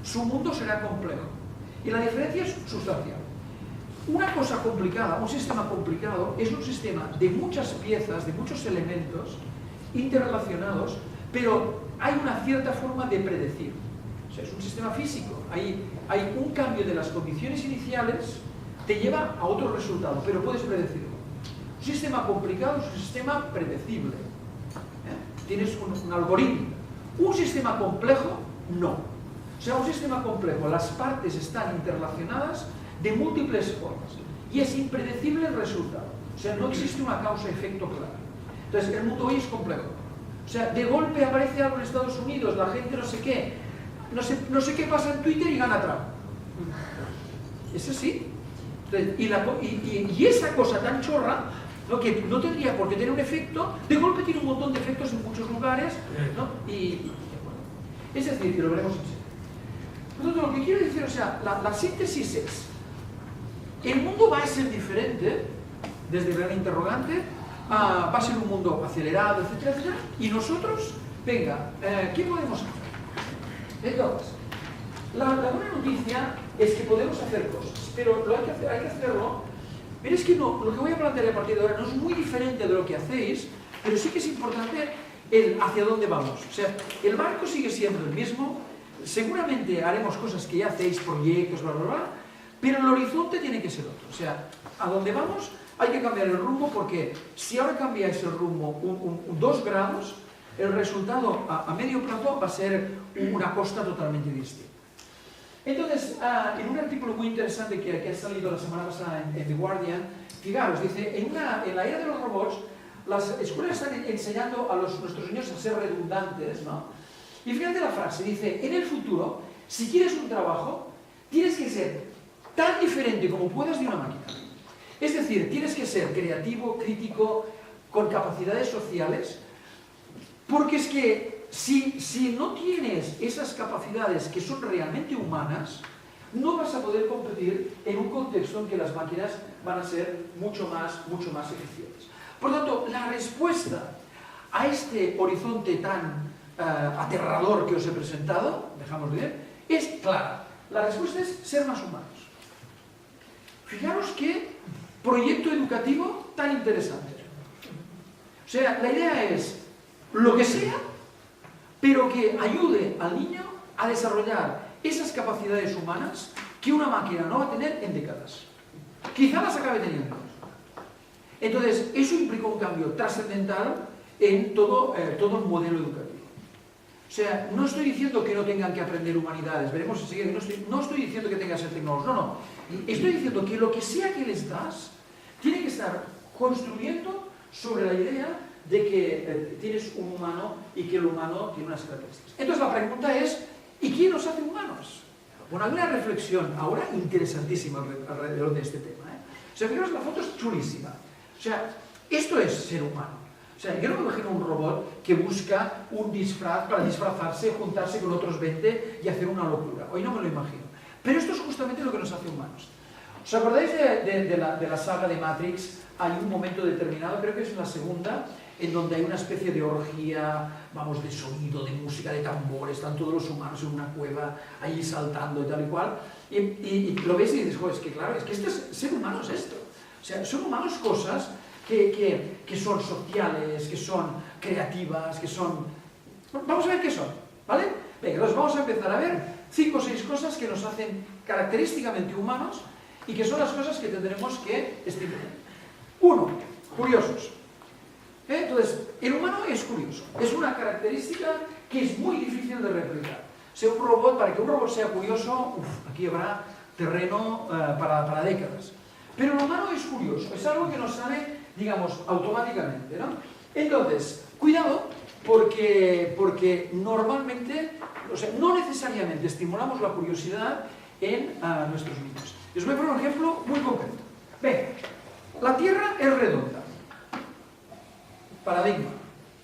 su mundo será complejo, y la diferencia es sustancial. Una cosa complicada, un sistema complicado, es un sistema de muchas piezas, de muchos elementos interrelacionados, pero hay una cierta forma de predecir. O sea, es un sistema físico. Hay un cambio de las condiciones iniciales, te lleva a otro resultado, pero puedes predecirlo. Un sistema complicado es un sistema predecible. Tienes un algoritmo. Un sistema complejo, no. O sea, un sistema complejo, las partes están interrelacionadas de múltiples formas y es impredecible el resultado. O sea, no existe una causa-efecto clara. Entonces, el mundo hoy es complejo. O sea, de golpe aparece algo en Estados Unidos, la gente no sé qué, no sé qué pasa en Twitter y gana Trump. Es así. Entonces, y esa cosa tan chorra, ¿no?, que no tendría por qué tener un efecto, de golpe tiene un montón de efectos en muchos lugares, ¿no? Es decir, que lo veremos enseguida. Por lo tanto, lo que quiero decir, o sea, la síntesis es, el mundo va a ser diferente, desde el gran interrogante, va a ser un mundo acelerado, etcétera, etcétera, y nosotros, venga, ¿qué podemos hacer? Entonces, la buena noticia es que podemos hacer cosas, pero hay que hacerlo. Veréis que no, lo que voy a plantear a partir de ahora no es muy diferente de lo que hacéis, pero sí que es importante el hacia dónde vamos. O sea, el barco sigue siendo el mismo, seguramente haremos cosas que ya hacéis, proyectos, bla, bla, bla, pero el horizonte tiene que ser otro. O sea, a dónde vamos hay que cambiar el rumbo, porque si ahora cambiáis el rumbo 2 grados, el resultado a medio plazo va a ser una costa totalmente distinta. Entonces, en un artículo muy interesante que ha salido la semana pasada en The Guardian, fijaros, dice, en la era de los robots, las escuelas están enseñando a nuestros niños a ser redundantes, ¿no? Y fíjate la frase, dice, en el futuro, si quieres un trabajo, tienes que ser tan diferente como puedas de una máquina. Es decir, tienes que ser creativo, crítico, con capacidades sociales, porque es que si no tienes esas capacidades que son realmente humanas, no vas a poder competir en un contexto en que las máquinas van a ser mucho más eficientes. Por lo tanto, la respuesta a este horizonte tan aterrador que os he presentado, dejamos de ver, es clara. La respuesta es ser más humanos. Fijaros qué proyecto educativo tan interesante. O sea, la idea es lo que sea, pero que ayude al niño a desarrollar esas capacidades humanas que una máquina no va a tener en décadas. Quizá las acabe teniendo. Entonces, eso implica un cambio trascendental en todo el modelo educativo. O sea, no estoy diciendo que no tengan que aprender humanidades, veremos enseguida que no estoy diciendo que tengan que ser tecnólogos, no. Estoy diciendo que lo que sea que les das, tiene que estar construyendo sobre la idea de que tienes un humano y que el humano tiene unas características. Entonces la pregunta es, ¿y quién nos hace humanos? Bueno, hay una reflexión ahora interesantísima alrededor de este tema. O sea, fijaros, la foto es chulísima. O sea, esto es ser humano. O sea, yo no me imagino un robot que busca un disfraz para disfrazarse, juntarse con otros 20 y hacer una locura. Hoy no me lo imagino. Pero esto es justamente lo que nos hace humanos. ¿Os acordáis de la saga de Matrix? Hay un momento determinado, creo que es en la segunda, en donde hay una especie de orgía, vamos, de sonido, de música, de tambores, están todos los humanos en una cueva, ahí saltando y tal y cual, y lo ves y dices, joder, es que claro, es que este es, ser humano es esto. O sea, son humanos cosas que son sociales, que son creativas, que son... Vamos a ver qué son, ¿vale? Venga, entonces vamos a empezar a ver 5 o 6 cosas que nos hacen característicamente humanos y que son las cosas que tendremos que estimular. 1. Curiosos. Entonces, el humano es curioso. Es una característica que es muy difícil de replicar. O sea, un robot, para que un robot sea curioso, aquí habrá terreno para décadas. Pero el humano es curioso. Es algo que nos sale, digamos, automáticamente, ¿no? Entonces, cuidado, porque normalmente, o sea, no necesariamente estimulamos la curiosidad en nuestros niños. Les voy a poner un ejemplo muy concreto. Venga, la Tierra es redonda. Paradigma.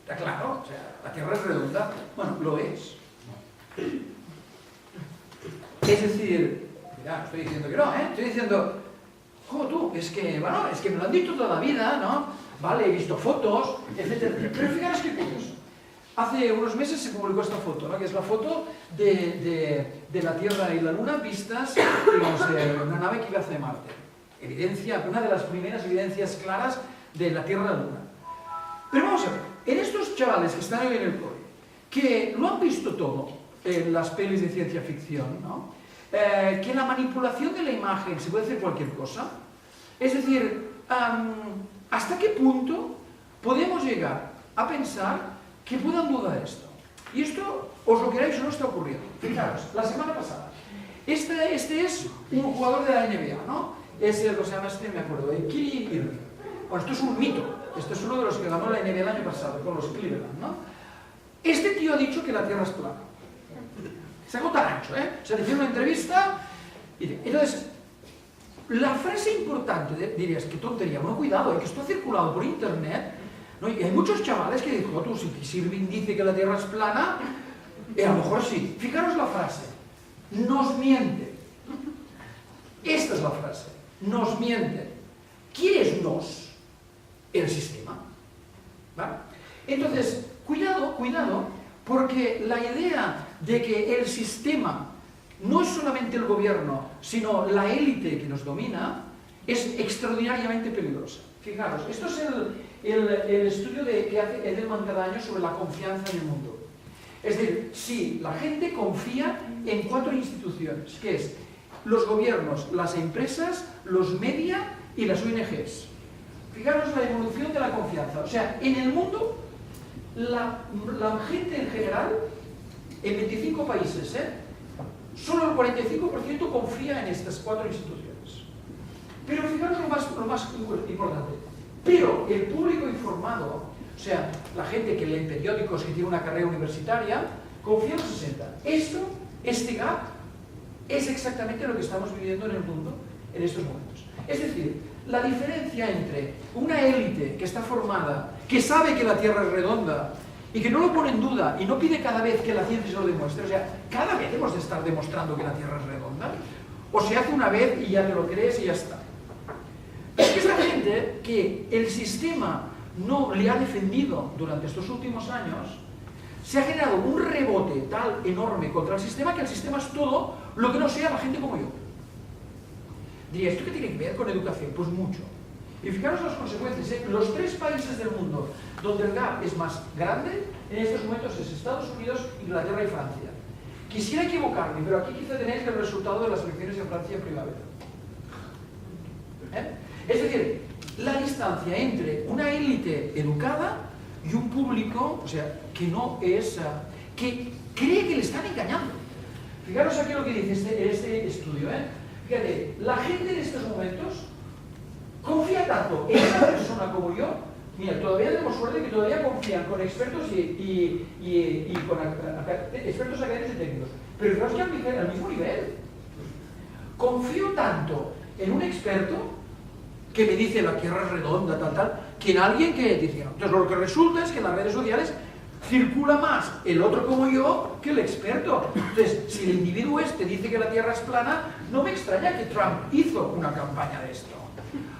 Está claro, o sea, la Tierra es redonda. Bueno, lo es. Es decir, mira, no estoy diciendo que no, estoy diciendo, ¿cómo tú? Es que, bueno, es que me lo han dicho toda la vida, ¿no? Vale, he visto fotos, etc. Pero fijaros qué curioso. Hace unos meses se publicó esta foto, ¿no? Que es la foto de la Tierra y la Luna vistas, digamos, de una nave que iba hacia Marte. Evidencia, una de las primeras evidencias claras de la Tierra y la Luna. Pero vamos a ver, en estos chavales que están en el cole, que lo han visto todo en las pelis de ciencia ficción, ¿no? Que la manipulación de la imagen se puede hacer cualquier cosa. Es decir, ¿hasta qué punto podemos llegar a pensar que puedan dudar esto? Y esto, os lo queráis o no, está ocurriendo. Fijaros, la semana pasada, este es un jugador de la NBA, ¿no? Es el que se llama me acuerdo, Kyrie Irving. Bueno, esto es un mito. Este es uno de los que ganó la NBA el año pasado, con los Cleveland, ¿no? Este tío ha dicho que la Tierra es plana. Sacó tan ancho, ¿eh? O sea, le hicieron una entrevista y... Entonces, la frase importante, dirías, qué tontería, bueno, cuidado, que esto ha circulado por internet, ¿no? Y hay muchos chavales que dicen, tú, si Irving dice que la Tierra es plana, a lo mejor sí. Fijaros la frase, nos miente. Esta es la frase, nos miente. ¿Quién es nos? El sistema. ¿Vale? Entonces, cuidado, porque la idea de que el sistema no es solamente el gobierno, sino la élite que nos domina, es extraordinariamente peligrosa. Fijaros, esto es el estudio que hace Edelman cada año sobre la confianza en el mundo. Es decir, si la gente confía en 4 instituciones, que es los gobiernos, las empresas, los media y las ONGs. Fijaros la evolución de la confianza. O sea, en el mundo, la gente en general, en 25 países, solo el 45% confía en estas 4 instituciones. Pero fijaros lo más importante. Pero el público informado, o sea, la gente que lee periódicos, que tiene una carrera universitaria, confía en 60. Este gap, es exactamente lo que estamos viviendo en el mundo en estos momentos. Es decir, la diferencia entre una élite que está formada, que sabe que la Tierra es redonda y que no lo pone en duda y no pide cada vez que la ciencia se lo demuestre, o sea, cada vez hemos de estar demostrando que la Tierra es redonda, o se hace una vez y ya te lo crees y ya está. Es que esa gente que el sistema no le ha defendido durante estos últimos años, se ha generado un rebote tal enorme contra el sistema que el sistema es todo lo que no sea la gente como yo. Diría, ¿esto qué tiene que ver con educación? Pues mucho. Y fijaros las consecuencias, ¿eh? Los 3 países del mundo donde el gap es más grande, en estos momentos es Estados Unidos, Inglaterra y Francia. Quisiera equivocarme, pero aquí quizá tenéis el resultado de las elecciones en Francia en primavera. Es decir, la distancia entre una élite educada y un público, o sea, que no es, que cree que le están engañando. Fijaros aquí lo que dice este estudio, Fíjate, la gente en estos momentos confía tanto en una persona como yo. Mira, todavía tenemos suerte que todavía confían con expertos y con expertos académicos y técnicos. Pero fijaos que al mismo nivel. Confío tanto en un experto que me dice la Tierra es redonda, tal, que en alguien que dice, entonces lo que resulta es que en las redes sociales circula más el otro como yo que el experto. Entonces, si el individuo este dice que la Tierra es plana, no me extraña que Trump hizo una campaña de esto.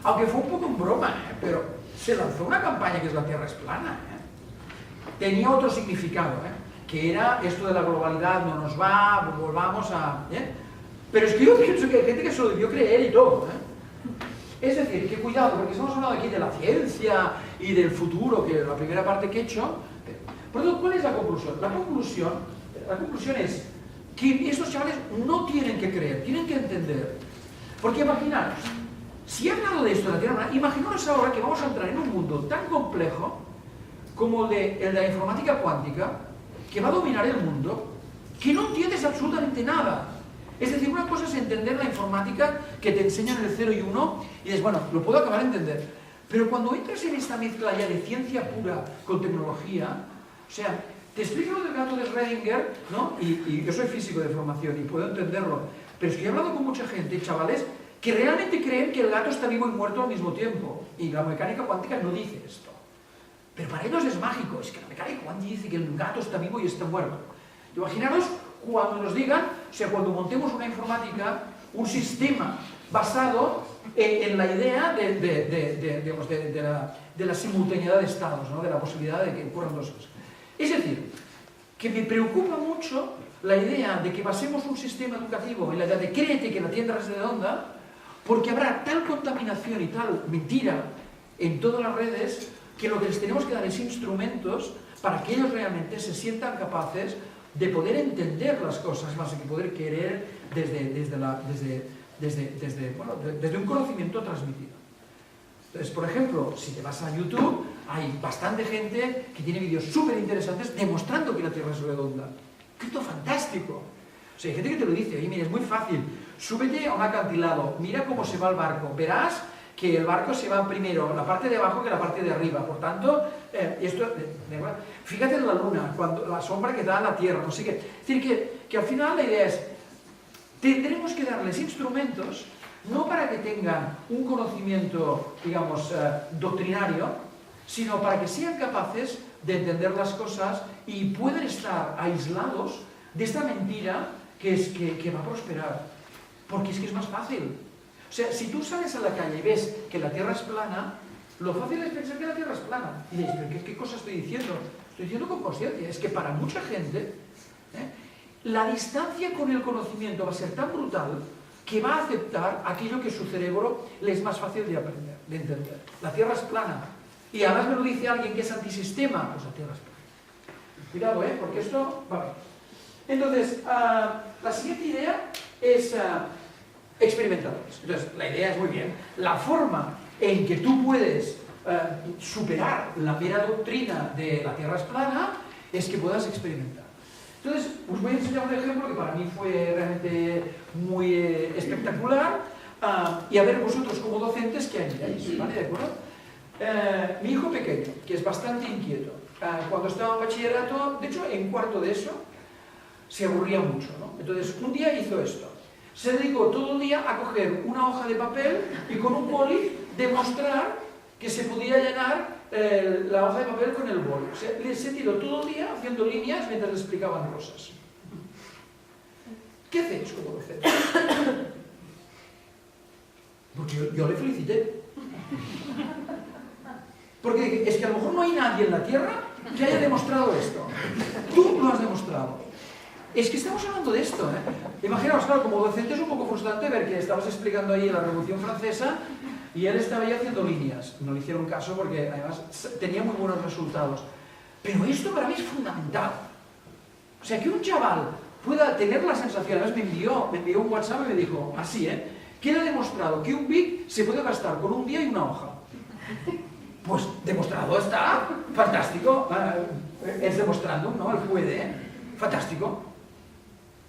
Aunque fue un poco en broma, pero se lanzó una campaña que es la Tierra es plana. Tenía otro significado, que era esto de la globalidad no nos va, volvamos a... Pero es que yo pienso que hay gente que se lo debió creer y todo. Es decir, que cuidado, porque estamos hablando aquí de la ciencia y del futuro, que es la primera parte que he hecho. Por lo tanto, ¿cuál es la conclusión? La conclusión es que estos chavales no tienen que creer, tienen que entender. Porque imaginaros, si he hablado de esto de la Tierra, imaginaros ahora que vamos a entrar en un mundo tan complejo como el de la informática cuántica, que va a dominar el mundo, que no entiendes absolutamente nada. Es decir, una cosa es entender la informática que te enseñan el 0 y 1 y dices, bueno, lo puedo acabar de entender. Pero cuando entras en esta mezcla ya de ciencia pura con tecnología, o sea, te explico lo del gato de Schrödinger, ¿no? Y yo soy físico de formación y puedo entenderlo, pero es que he hablado con mucha gente, chavales, que realmente creen que el gato está vivo y muerto al mismo tiempo. Y la mecánica cuántica no dice esto. Pero para ellos es mágico, es que la mecánica cuántica dice que el gato está vivo y está muerto. Imaginaros cuando nos digan, o sea, cuando montemos una informática, un sistema basado en la idea de la simultaneidad de estados, ¿no? De la posibilidad de que ocurran dos cosas. Es decir, que me preocupa mucho la idea de que basemos un sistema educativo en la idea de créete que la Tierra es redonda, porque habrá tal contaminación y tal mentira en todas las redes que lo que les tenemos que dar es instrumentos para que ellos realmente se sientan capaces de poder entender las cosas más que poder querer desde un conocimiento transmitido. Entonces, por ejemplo, si te vas a YouTube, hay bastante gente que tiene vídeos súper interesantes demostrando que la Tierra es redonda. ¡Qué fantástico! O sea, hay gente que te lo dice, oye, mira, es muy fácil, súbete a un acantilado, mira cómo se va el barco, verás que el barco se va primero la parte de abajo que la parte de arriba, por tanto, fíjate en la luna, cuando la sombra que da a la Tierra, no sé qué. Es decir, que al final la idea es, tendremos que darles instrumentos, no para que tengan un conocimiento, digamos, doctrinario, sino para que sean capaces de entender las cosas y pueden estar aislados de esta mentira que va a prosperar. Porque es que es más fácil. O sea, si tú sales a la calle y ves que la Tierra es plana, lo fácil es pensar que la Tierra es plana. Y dices, ¿pero qué cosa estoy diciendo? Estoy diciendo con conciencia. Es que para mucha gente, la distancia con el conocimiento va a ser tan brutal que va a aceptar aquello que su cerebro le es más fácil de aprender, de entender. La Tierra es plana. Y además me lo dice alguien que es antisistema, pues la Tierra es plana. Cuidado, porque esto va bien. Entonces, la siguiente idea es experimentadores. Entonces, la idea es muy bien. La forma en que tú puedes superar la mera doctrina de la Tierra es plana es que puedas experimentar. Entonces, os voy a enseñar un ejemplo que para mí fue realmente muy espectacular y a ver vosotros como docentes qué añadís, ¿vale? ¿De acuerdo? Mi hijo pequeño, que es bastante inquieto, cuando estaba en bachillerato, de hecho en cuarto de eso, se aburría mucho, ¿no? Entonces, un día hizo esto. Se dedicó todo el día a coger una hoja de papel y con un boli demostrar que se podía llenar la hoja de papel con el boli. O sea, se tiró todo el día haciendo líneas mientras le explicaban cosas. ¿Qué hacéis como docente? Porque yo le felicité. Porque es que a lo mejor no hay nadie en la Tierra que haya demostrado esto. Tú lo has demostrado. Es que estamos hablando de esto, Imaginaos, claro, como docente es un poco frustrante ver que estabas explicando ahí la Revolución Francesa y él estaba ahí haciendo líneas. No le hicieron caso porque además tenía muy buenos resultados. Pero esto para mí es fundamental. O sea, que un chaval pueda tener la sensación, además me envió un WhatsApp y me dijo, así, que él ha demostrado que un bit se puede gastar con un día y una hoja. Pues demostrado está, fantástico, es demostrando, ¿no? Él puede, fantástico.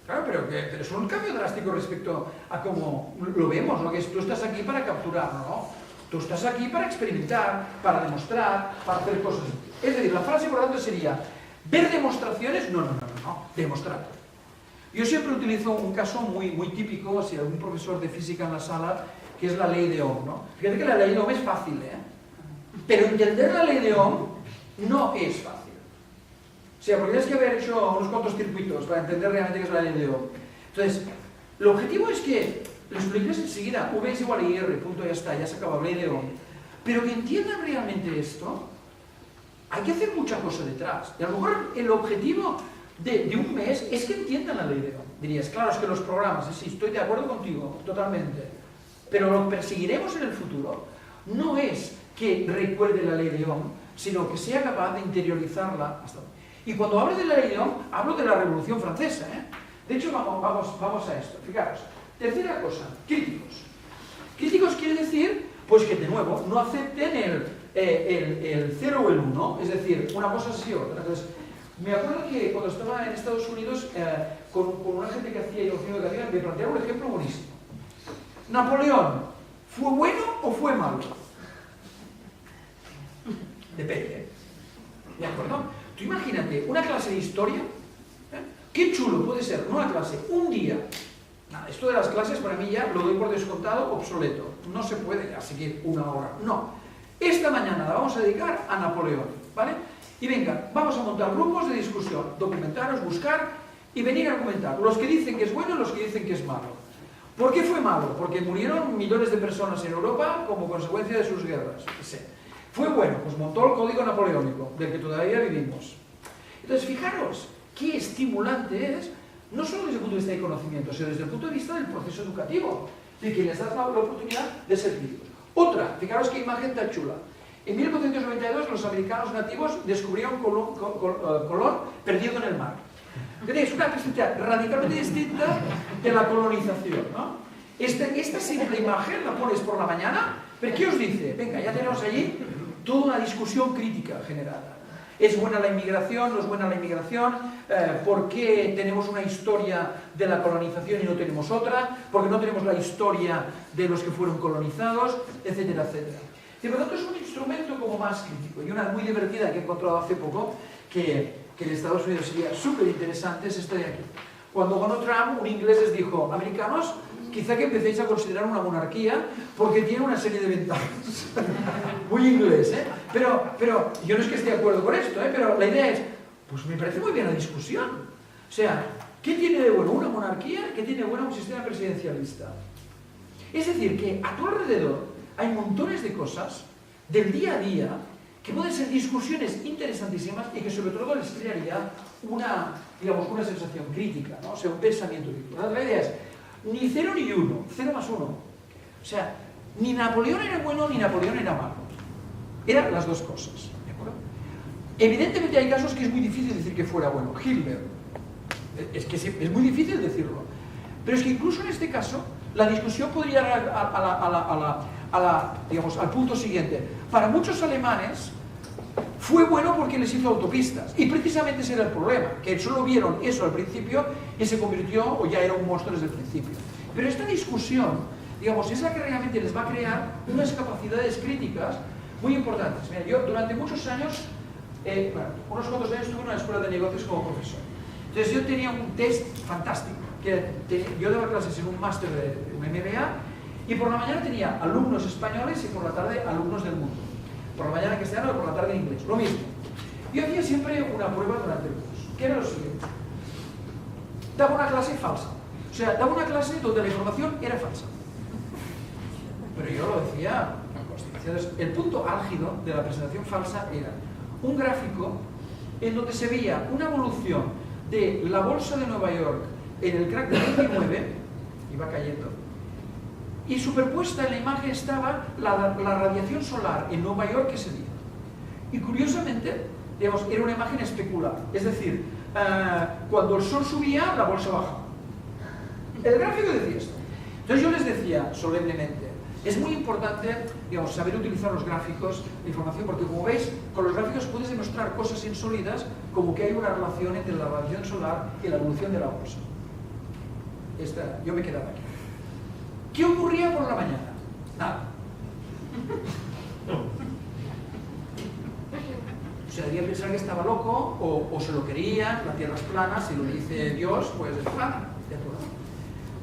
Claro, pero es un cambio drástico respecto a cómo lo vemos, ¿no? Que tú estás aquí para capturar, ¿no? Tú estás aquí para experimentar, para demostrar, para hacer cosas. Es decir, la frase por lo tanto sería, ¿ver demostraciones? No, demostrar. Yo siempre utilizo un caso muy típico, si hay algún profesor de física en la sala, que es la ley de Ohm, ¿no? Fíjate que la ley de Ohm es fácil, pero entender la ley de Ohm no es fácil. O sea, porque tienes que haber hecho unos cuantos circuitos para entender realmente qué es la ley de Ohm. Entonces, el objetivo es que lo expliques enseguida, V es igual a IR, punto, ya está, ya se acaba, ley de Ohm. Pero que entiendan realmente esto, hay que hacer mucha cosa detrás. Y a lo mejor el objetivo de un mes es que entiendan la ley de Ohm. Dirías, claro, es que los programas, sí, estoy de acuerdo contigo, totalmente. Pero lo que perseguiremos en el futuro no es que recuerde la ley de Ohm, sino que sea capaz de interiorizarla hasta... Y cuando hablo de la ley de Ohm, hablo de la Revolución Francesa. De hecho, vamos a esto. Fijaros, tercera cosa, críticos. Críticos quiere decir, pues que de nuevo, no acepten el 0 o el 1, es decir, una cosa sí o otra. Entonces, me acuerdo que cuando estaba en Estados Unidos, con una gente que hacía y que hacía, me plantearon un ejemplo buenísimo. Napoleón, ¿fue bueno o fue malo? Depende. ¿De acuerdo? Tú imagínate una clase de historia, qué chulo puede ser una clase, un día. Nada, esto de las clases para mí ya lo doy por descontado, obsoleto. No se puede ya seguir una hora. No. Esta mañana la vamos a dedicar a Napoleón, ¿vale? Y venga, vamos a montar grupos de discusión, documentaros, buscar y venir a argumentar. Los que dicen que es bueno y los que dicen que es malo. ¿Por qué fue malo? Porque murieron millones de personas en Europa como consecuencia de sus guerras. Fue bueno, pues montó el código napoleónico, del que todavía vivimos. Entonces, fijaros qué estimulante es, no solo desde el punto de vista de conocimiento, sino desde el punto de vista del proceso educativo, de que les das la oportunidad de ser críticos. Otra, fijaros qué imagen tan chula. En 1492 los americanos nativos descubrieron Colón perdido en el mar. Es una perspectiva radicalmente distinta de la colonización, ¿no? Esta simple imagen la pones por la mañana, ¿pero qué os dice? Venga, ya tenemos allí toda una discusión crítica generada. ¿Es buena la inmigración? ¿No es buena la inmigración? ¿Por qué tenemos una historia de la colonización y no tenemos otra? ¿Por qué no tenemos la historia de los que fueron colonizados? Etcétera, etcétera. Y por lo tanto es un instrumento como más crítico. Y una muy divertida que he encontrado hace poco, que en Estados Unidos sería súper interesante, es esta de aquí. Cuando ganó Trump, un inglés les dijo, americanos, quizá que empecéis a considerar una monarquía porque tiene una serie de ventajas. Muy inglés, ¿eh? Pero yo no es que esté de acuerdo con esto, pero la idea es, pues me parece muy bien la discusión. O sea, ¿qué tiene de bueno una monarquía? ¿Qué tiene de bueno un sistema presidencialista? Es decir, que a tu alrededor hay montones de cosas del día a día que pueden ser discusiones interesantísimas y que sobre todo les crearía una sensación crítica, ¿no? O sea, un pensamiento crítico. La idea es, ni 0 ni 1, 0 más 1. O sea, ni Napoleón era bueno ni Napoleón era malo. Eran las dos cosas, ¿de acuerdo? Evidentemente hay casos que es muy difícil decir que fuera bueno. Hitler, es que es muy difícil decirlo. Pero es que incluso en este caso, la discusión podría ir al punto siguiente. Para muchos alemanes fue bueno porque les hizo autopistas. Y precisamente ese era el problema, que solo vieron eso al principio y se convirtió, o ya era un monstruo desde el principio. Pero esta discusión, es la que realmente les va a crear unas capacidades críticas muy importantes. Mira, yo durante muchos años, unos cuantos años estuve en una escuela de negocios como profesor. Entonces yo tenía un test fantástico, yo daba clases en un máster de un MBA, y por la mañana tenía alumnos españoles y por la tarde alumnos del mundo. Por la mañana en castellano y por la tarde en inglés, lo mismo. Yo hacía siempre una prueba durante el curso, que era lo siguiente. Daba una clase falsa. O sea, daba una clase donde la información era falsa. Pero yo lo decía con constancia. Entonces, el punto álgido de la presentación falsa era un gráfico en donde se veía una evolución de la bolsa de Nueva York en el crack del 29, iba cayendo, y superpuesta en la imagen estaba la radiación solar en Nueva York ese día. Y curiosamente, era una imagen especular. Es decir, cuando el sol subía, la bolsa bajaba. El gráfico decía esto. Entonces yo les decía solemnemente, es muy importante, digamos, saber utilizar los gráficos de información, porque como veis, con los gráficos puedes demostrar cosas insólitas, como que hay una relación entre la radiación solar y la evolución de la bolsa. Yo me quedaba aquí. ¿Qué ocurría por la mañana? Nada. O sea, debería pensar que estaba loco, o se lo querían, la Tierra es plana, si lo dice Dios, pues es plana. ¿De acuerdo?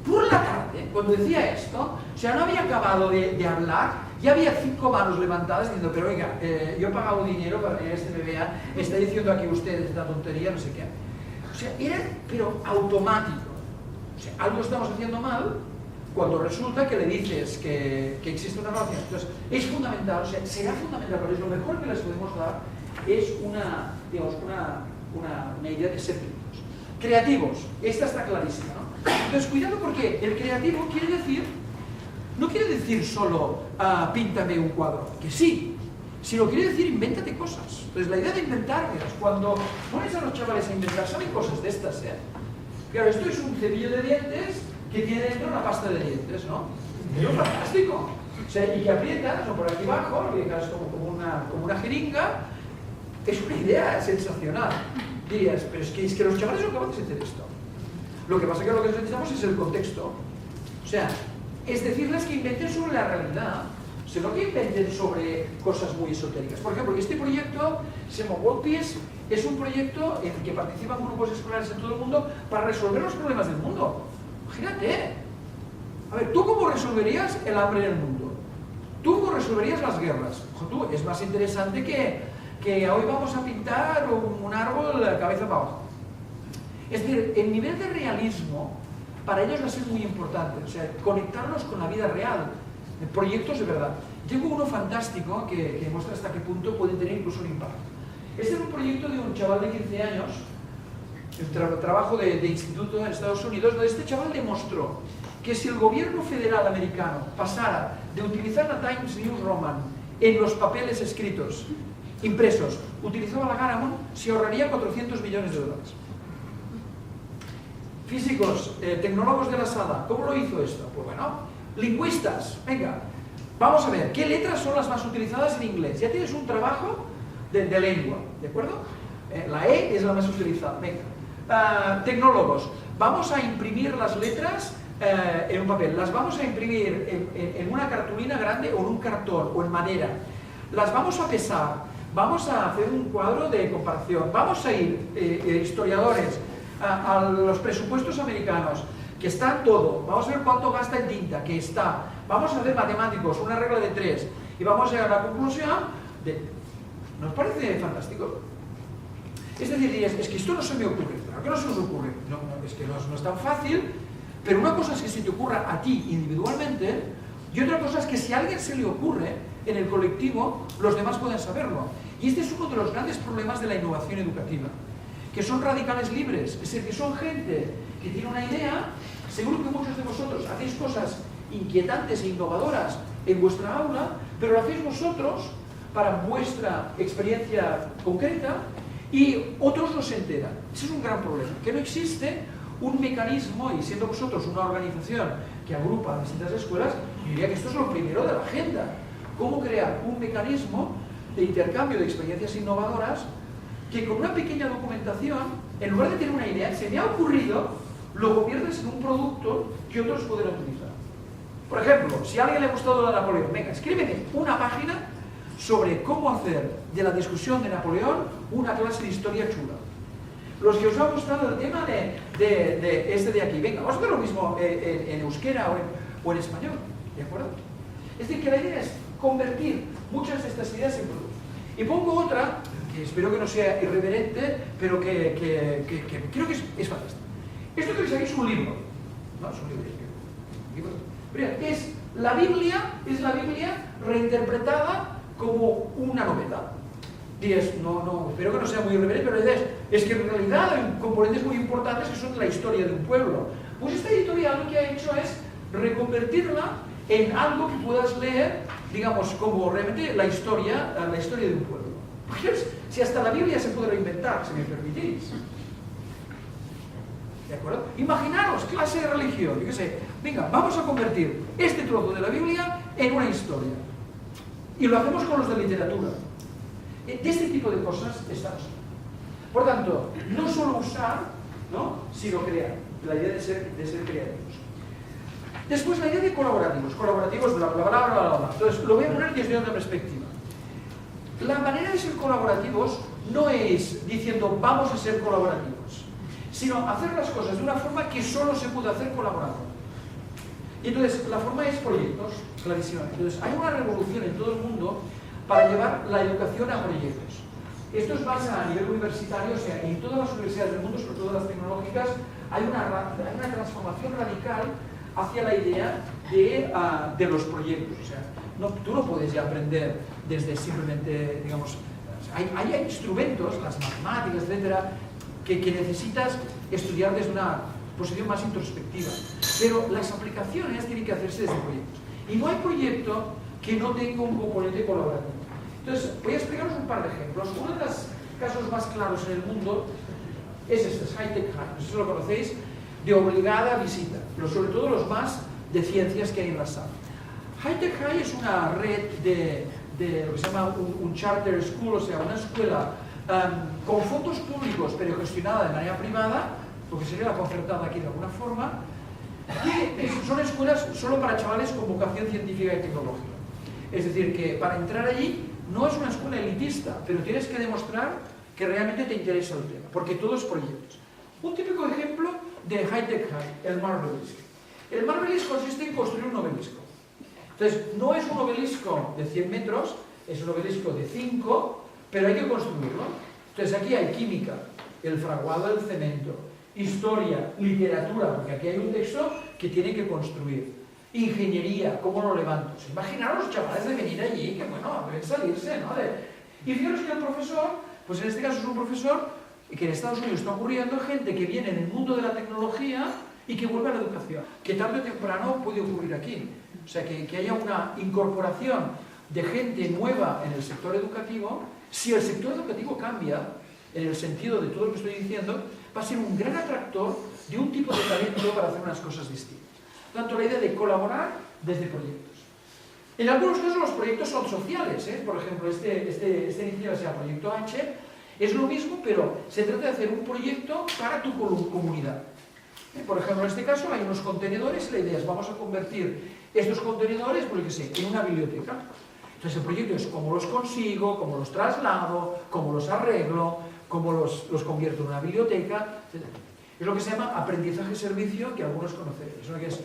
Por la tarde, cuando decía esto, o sea, no había acabado de hablar, ya había 5 manos levantadas diciendo, pero oiga, yo he pagado dinero para que este me vea, está diciendo aquí usted esta tontería, no sé qué. O sea, era, pero automático. O sea, algo estamos haciendo mal cuando resulta que le dices que existe una relación. Entonces, es fundamental, o sea, será fundamental, pero es lo mejor que les podemos dar, es una, digamos, una idea de ser críticos. Creativos, esta está clarísima, ¿no? Entonces, cuidado porque el creativo quiere decir, no quiere decir solo píntame un cuadro, que sí, sino quiere decir invéntate cosas. Entonces, la idea de inventar, cuando pones a los chavales a inventar, saben cosas de estas, ¿eh? Claro, esto es un cepillo de dientes que tiene dentro una pasta de dientes, ¿no? Es fantástico. O sea, y que aprietas, o por aquí abajo, lo dejas como una jeringa. Es una idea sensacional. Dirías, pero es que los chavales son capaces de hacer esto. Lo que pasa es que lo que necesitamos es el contexto. O sea, es decirles que inventen sobre la realidad, sino que inventen sobre cosas muy esotéricas. Por ejemplo, este proyecto, se llama World Peace, es un proyecto en el que participan grupos escolares en todo el mundo para resolver los problemas del mundo. Imagínate. A ver, ¿tú cómo resolverías el hambre en el mundo? ¿Tú cómo resolverías las guerras? Tú, es más interesante que hoy vamos a pintar un árbol de cabeza para abajo. Es decir, el nivel de realismo para ellos va a ser muy importante. O sea, conectarlos con la vida real, proyectos de verdad. Tengo uno fantástico que demuestra hasta qué punto pueden tener incluso un impacto. Este es un proyecto de un chaval de 15 años, el trabajo de instituto en Estados Unidos, donde este chaval demostró que si el gobierno federal americano pasara de utilizar la Times New Roman en los papeles escritos, impresos, utilizaba la Garamond, se ahorraría $400 millones. Físicos, tecnólogos de la sala, ¿cómo lo hizo esto? Pues bueno, lingüistas, venga, vamos a ver, ¿qué letras son las más utilizadas en inglés? Ya tienes un trabajo de lengua, ¿de acuerdo? La E es la más utilizada, venga. Tecnólogos, vamos a imprimir las letras en un papel, las vamos a imprimir en una cartulina grande o en un cartón o en madera, las vamos a pesar, vamos a hacer un cuadro de comparación, vamos a ir, historiadores, a los presupuestos americanos, que está todo, vamos a ver cuánto gasta en tinta, que está, vamos a hacer matemáticos, una regla de 3, y vamos a llegar a la conclusión de... ¿Nos parece fantástico? Es decir, dirías, es que esto no se me ocurre, claro que no se nos ocurre, no, es que no es tan fácil, pero una cosa es que se te ocurra a ti individualmente, y otra cosa es que si a alguien se le ocurre en el colectivo, los demás pueden saberlo. Y este es uno de los grandes problemas de la innovación educativa, que son radicales libres, es decir, que son gente que tiene una idea. Seguro que muchos de vosotros hacéis cosas inquietantes e innovadoras en vuestra aula, pero lo hacéis vosotros para vuestra experiencia concreta y otros no se enteran. Ese es un gran problema, que no existe un mecanismo, y siendo vosotros una organización que agrupa distintas escuelas, yo diría que esto es lo primero de la agenda. Cómo crear un mecanismo de intercambio de experiencias innovadoras que con una pequeña documentación, en lugar de tener una idea, se me ha ocurrido, lo conviertes en un producto que otros pueden utilizar. Por ejemplo, si a alguien le ha gustado la Napoleón, venga, escríbeme una página sobre cómo hacer de la discusión de Napoleón una clase de historia chula. Los que os ha gustado el tema de este de aquí, venga, vamos a hacer lo mismo en euskera o en español, ¿de acuerdo? Es decir, que la idea es convertir muchas de estas ideas en productos. Y pongo otra, que espero que no sea irreverente, pero que creo que es fantástica. Esto que veis aquí es un libro, ¿no? Es un libro. Mira, es la Biblia reinterpretada como una novela. Dirías, no, espero que no sea muy irreverente, pero la idea es que en realidad hay componentes muy importantes que son la historia de un pueblo. Pues esta editorial lo que ha hecho es reconvertirla en algo que puedas leer, digamos, como realmente la historia de un pueblo. Porque si hasta la Biblia se puede reinventar, si me permitís. ¿De acuerdo? Imaginaros, clase de religión, yo qué sé, venga, vamos a convertir este trozo de la Biblia en una historia. Y lo hacemos con los de literatura. De este tipo de cosas estamos. Por tanto, no solo usar, ¿no?, sino crear. La idea de ser creativos. Después, la idea de colaborativos. Colaborativos, bla, bla, bla, bla, bla. Entonces, lo voy a poner desde otra perspectiva. La manera de ser colaborativos no es diciendo vamos a ser colaborativos, sino hacer las cosas de una forma que solo se puede hacer colaborando. Y entonces, la forma es proyectos, clarísimamente. Entonces, hay una revolución en todo el mundo para llevar la educación a proyectos. Esto es más a nivel universitario, o sea, en todas las universidades del mundo, sobre todo las tecnológicas, hay una transformación radical hacia la idea de los proyectos. O sea, tú no puedes ya aprender desde simplemente, digamos, hay instrumentos, las matemáticas, etcétera, que necesitas estudiar desde una posición más introspectiva. Pero las aplicaciones tienen que hacerse desde proyectos. Y no hay proyecto que no tenga un componente colaborativo. Entonces, voy a explicaros un par de ejemplos. Uno de los casos más claros en el mundo es este, High Tech High. No sé si lo conocéis, de obligada visita, pero sobre todo los más de ciencias que hay en la sala. High Tech High es una red de lo que se llama un charter school, o sea, una escuela con fondos públicos, pero gestionada de manera privada, lo que sería la concertada aquí de alguna forma, que son escuelas solo para chavales con vocación científica y tecnológica. Es decir, que para entrar allí no es una escuela elitista, pero tienes que demostrar que realmente te interesa el tema, porque todo es proyectos. Un típico ejemplo de High Tech High, el Marvelist. El Marvelist consiste en construir un obelisco. Entonces, no es un obelisco de 100 metros, es un obelisco de 5, pero hay que construirlo. Entonces, aquí hay química, el fraguado del cemento, historia, literatura, porque aquí hay un texto que tiene que construir. Ingeniería, ¿cómo lo levanto? Imaginaros los chavales de venir allí, que bueno, deben salirse, ¿no? Y fijaros que el profesor, pues en este caso es un profesor que en Estados Unidos está ocurriendo, gente que viene en el mundo de la tecnología y que vuelve a la educación, que tarde o temprano puede ocurrir aquí. O sea, que haya una incorporación de gente nueva en el sector educativo. Si el sector educativo cambia, en el sentido de todo lo que estoy diciendo, va a ser un gran atractor de un tipo de talento para hacer unas cosas distintas. Tanto la idea de colaborar desde proyectos. En algunos casos los proyectos son sociales, ¿eh? Por ejemplo, esta iniciativa se llama Proyecto H, es lo mismo, pero se trata de hacer un proyecto para tu comunidad. Por ejemplo, en este caso hay unos contenedores y la idea es vamos a convertir estos contenedores, por lo que sé, en una biblioteca. Entonces el proyecto es cómo los consigo, cómo los traslado, cómo los arreglo, cómo los convierto en una biblioteca, etc. Es lo que se llama aprendizaje-servicio, que algunos conoceréis. Es lo que es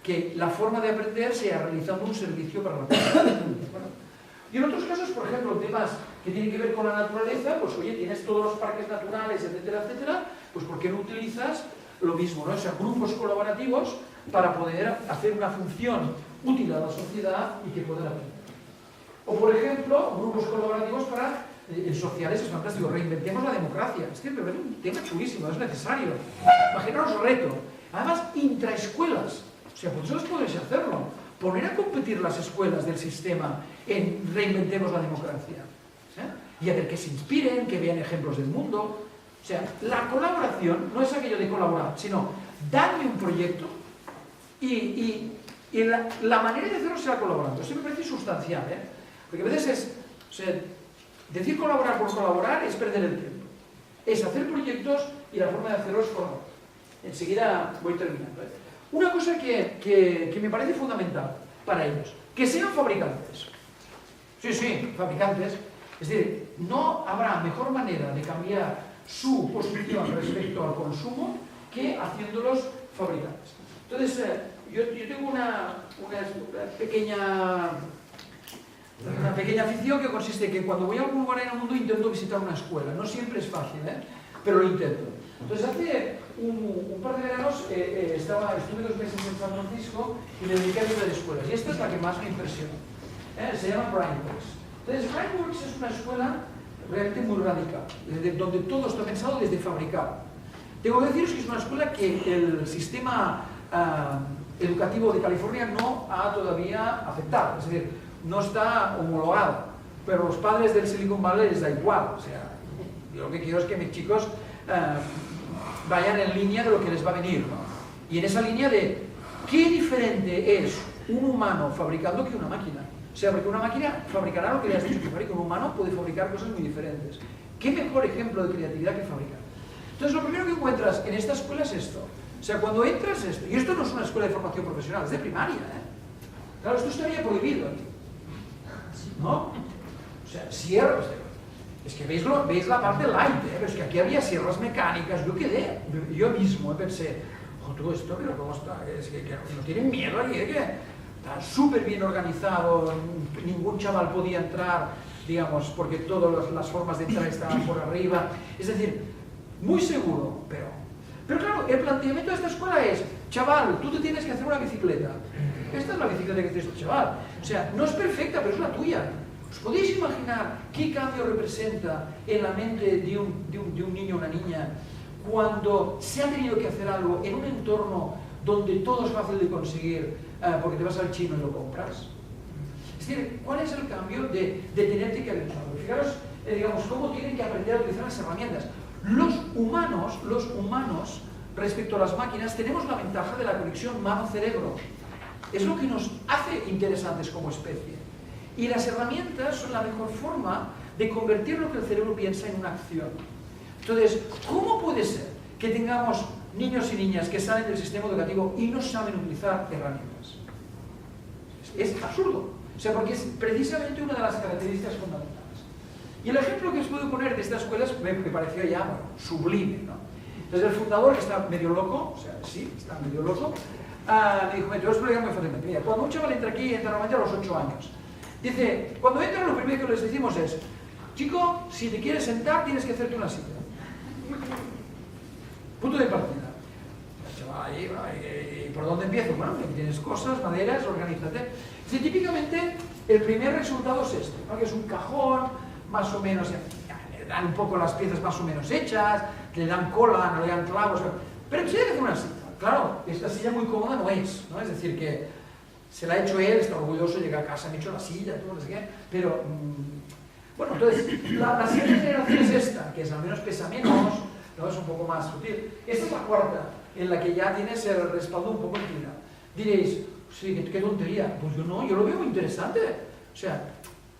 que la forma de aprender sea realizando un servicio para la persona. Y en otros casos, por ejemplo, temas que tienen que ver con la naturaleza, pues oye, tienes todos los parques naturales, etcétera, etcétera, pues ¿por qué no utilizas lo mismo, ¿no? O sea, grupos colaborativos para poder hacer una función útil a la sociedad y que puedan aprender. O, por ejemplo, grupos colaborativos para sociales, es fantástico, reinventemos la democracia. Es que me parece un tema chulísimo, es necesario. Imaginaros reto. Además, intraescuelas. O sea, vosotros podéis hacerlo. Poner a competir las escuelas del sistema en reinventemos la democracia. ¿Sí? Y a ver que se inspiren, que vean ejemplos del mundo. O sea, la colaboración no es aquello de colaborar, sino darme un proyecto y la manera de hacerlo será colaborando. Eso me parece sustancial, ¿eh? Porque a veces es... O sea, decir colaborar por colaborar es perder el tiempo. Es hacer proyectos y la forma de hacerlos es colaborar. Enseguida voy terminando, ¿eh? Una cosa que me parece fundamental para ellos, que sean fabricantes. Sí, fabricantes. Es decir, no habrá mejor manera de cambiar su posición respecto al consumo que haciéndolos fabricantes. Entonces, yo tengo una pequeña afición que consiste en que cuando voy a algún lugar en el mundo intento visitar una escuela. No siempre es fácil, ¿eh? Pero lo intento. Entonces, hace un par de veranos estuve 2 meses en San Francisco y me dediqué a vivir de escuelas. Y esta es la que más me impresiona. Se llama Brainworks. Entonces, Brainworks es una escuela realmente muy radical, donde todo está pensado desde fabricar. Tengo que deciros que es una escuela que el sistema educativo de California no ha todavía aceptado. Es decir, no está homologado. Pero los padres del Silicon Valley les da igual. O sea, yo lo que quiero es que mis chicos vayan en línea de lo que les va a venir, ¿no? Y en esa línea de qué diferente es un humano fabricando que una máquina. O sea, porque una máquina fabricará lo que le has dicho que fabrica, un humano puede fabricar cosas muy diferentes. ¿Qué mejor ejemplo de creatividad que fabricar? Entonces, lo primero que encuentras en esta escuela es esto. O sea, cuando entras esto, y esto no es una escuela de formación profesional, es de primaria, ¿eh? Claro, esto estaría prohibido aquí, ¿no? O sea, sierras, es que veis la parte light, pero es que aquí había sierras mecánicas, yo mismo pensé, todo esto, pero ¿cómo está? Es que no tienen miedo aquí, que está súper bien organizado, ningún chaval podía entrar, digamos, porque todas las formas de entrar estaban por arriba, es decir, muy seguro, pero claro, el planteamiento de esta escuela es, chaval, tú te tienes que hacer una bicicleta, esta es la bicicleta que tienes tu chaval, o sea, no es perfecta, pero es la tuya. ¿Os podéis imaginar qué cambio representa en la mente de un niño o una niña cuando se ha tenido que hacer algo en un entorno donde todo es fácil de conseguir porque te vas al chino y lo compras? Es decir, ¿cuál es el cambio de tenerte que haber usado? Fijaros, digamos, cómo tienen que aprender a utilizar las herramientas. Los humanos, respecto a las máquinas, tenemos la ventaja de la conexión mano-cerebro. Es lo que nos hace interesantes como especie. Y las herramientas son la mejor forma de convertir lo que el cerebro piensa en una acción. Entonces, ¿cómo puede ser que tengamos niños y niñas que salen del sistema educativo y no saben utilizar herramientas? Es absurdo. O sea, porque es precisamente una de las características fundamentales. Y el ejemplo que os puedo poner de esta escuela me pareció ya, bueno, sublime, ¿no? Entonces el fundador, que está medio loco, o sea, sí, está medio loco, me dijo, te voy a explicar muy fácilmente. Mira, cuando un chaval entra aquí, entra normalmente a los 8 años. Dice, cuando entra lo primero que les decimos es, chico, si te quieres sentar tienes que hacerte una silla. Punto de partida. El chaval ahí, ¿y por dónde empiezo? Bueno, tienes cosas, maderas, organízate. Dice, típicamente el primer resultado es este, ¿no? Que es un cajón, más o menos, le dan un poco las piezas más o menos hechas, le dan cola, no le dan clavos, pero si hay que hacer una silla. Claro, esta silla muy cómoda no es, ¿no? Es decir, que se la ha hecho él, está orgulloso, llega a casa, me ha hecho la silla, todo, no sé qué, pero, bueno, entonces, la siguiente generación es esta, que es al menos pesa menos, ¿no? Es un poco más sutil. Esta es la cuarta, en la que ya tienes el respaldo un poco inclinado. Diréis, sí, qué tontería, pues yo no, yo lo veo interesante, o sea,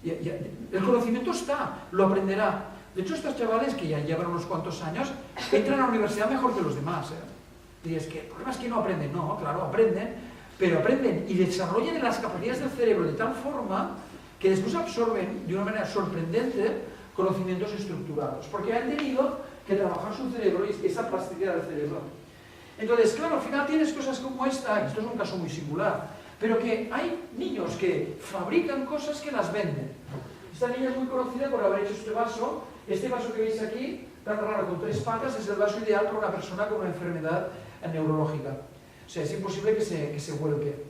el conocimiento está, lo aprenderá. De hecho, estos chavales que ya llevan unos cuantos años, entran a la universidad mejor que los demás, Diréis que el problema es que no aprenden, no, claro, aprenden, pero aprenden y desarrollan las capacidades del cerebro de tal forma que después absorben de una manera sorprendente conocimientos estructurados, porque han tenido que trabajar su cerebro y esa plasticidad del cerebro. Entonces, claro, al final tienes cosas como esta, y esto es un caso muy singular, pero que hay niños que fabrican cosas que las venden. Esta niña es muy conocida por haber hecho este vaso que veis aquí, tan raro, con 3 patas, es el vaso ideal para una persona con una enfermedad neurológica. O sea, es imposible que se vuelque.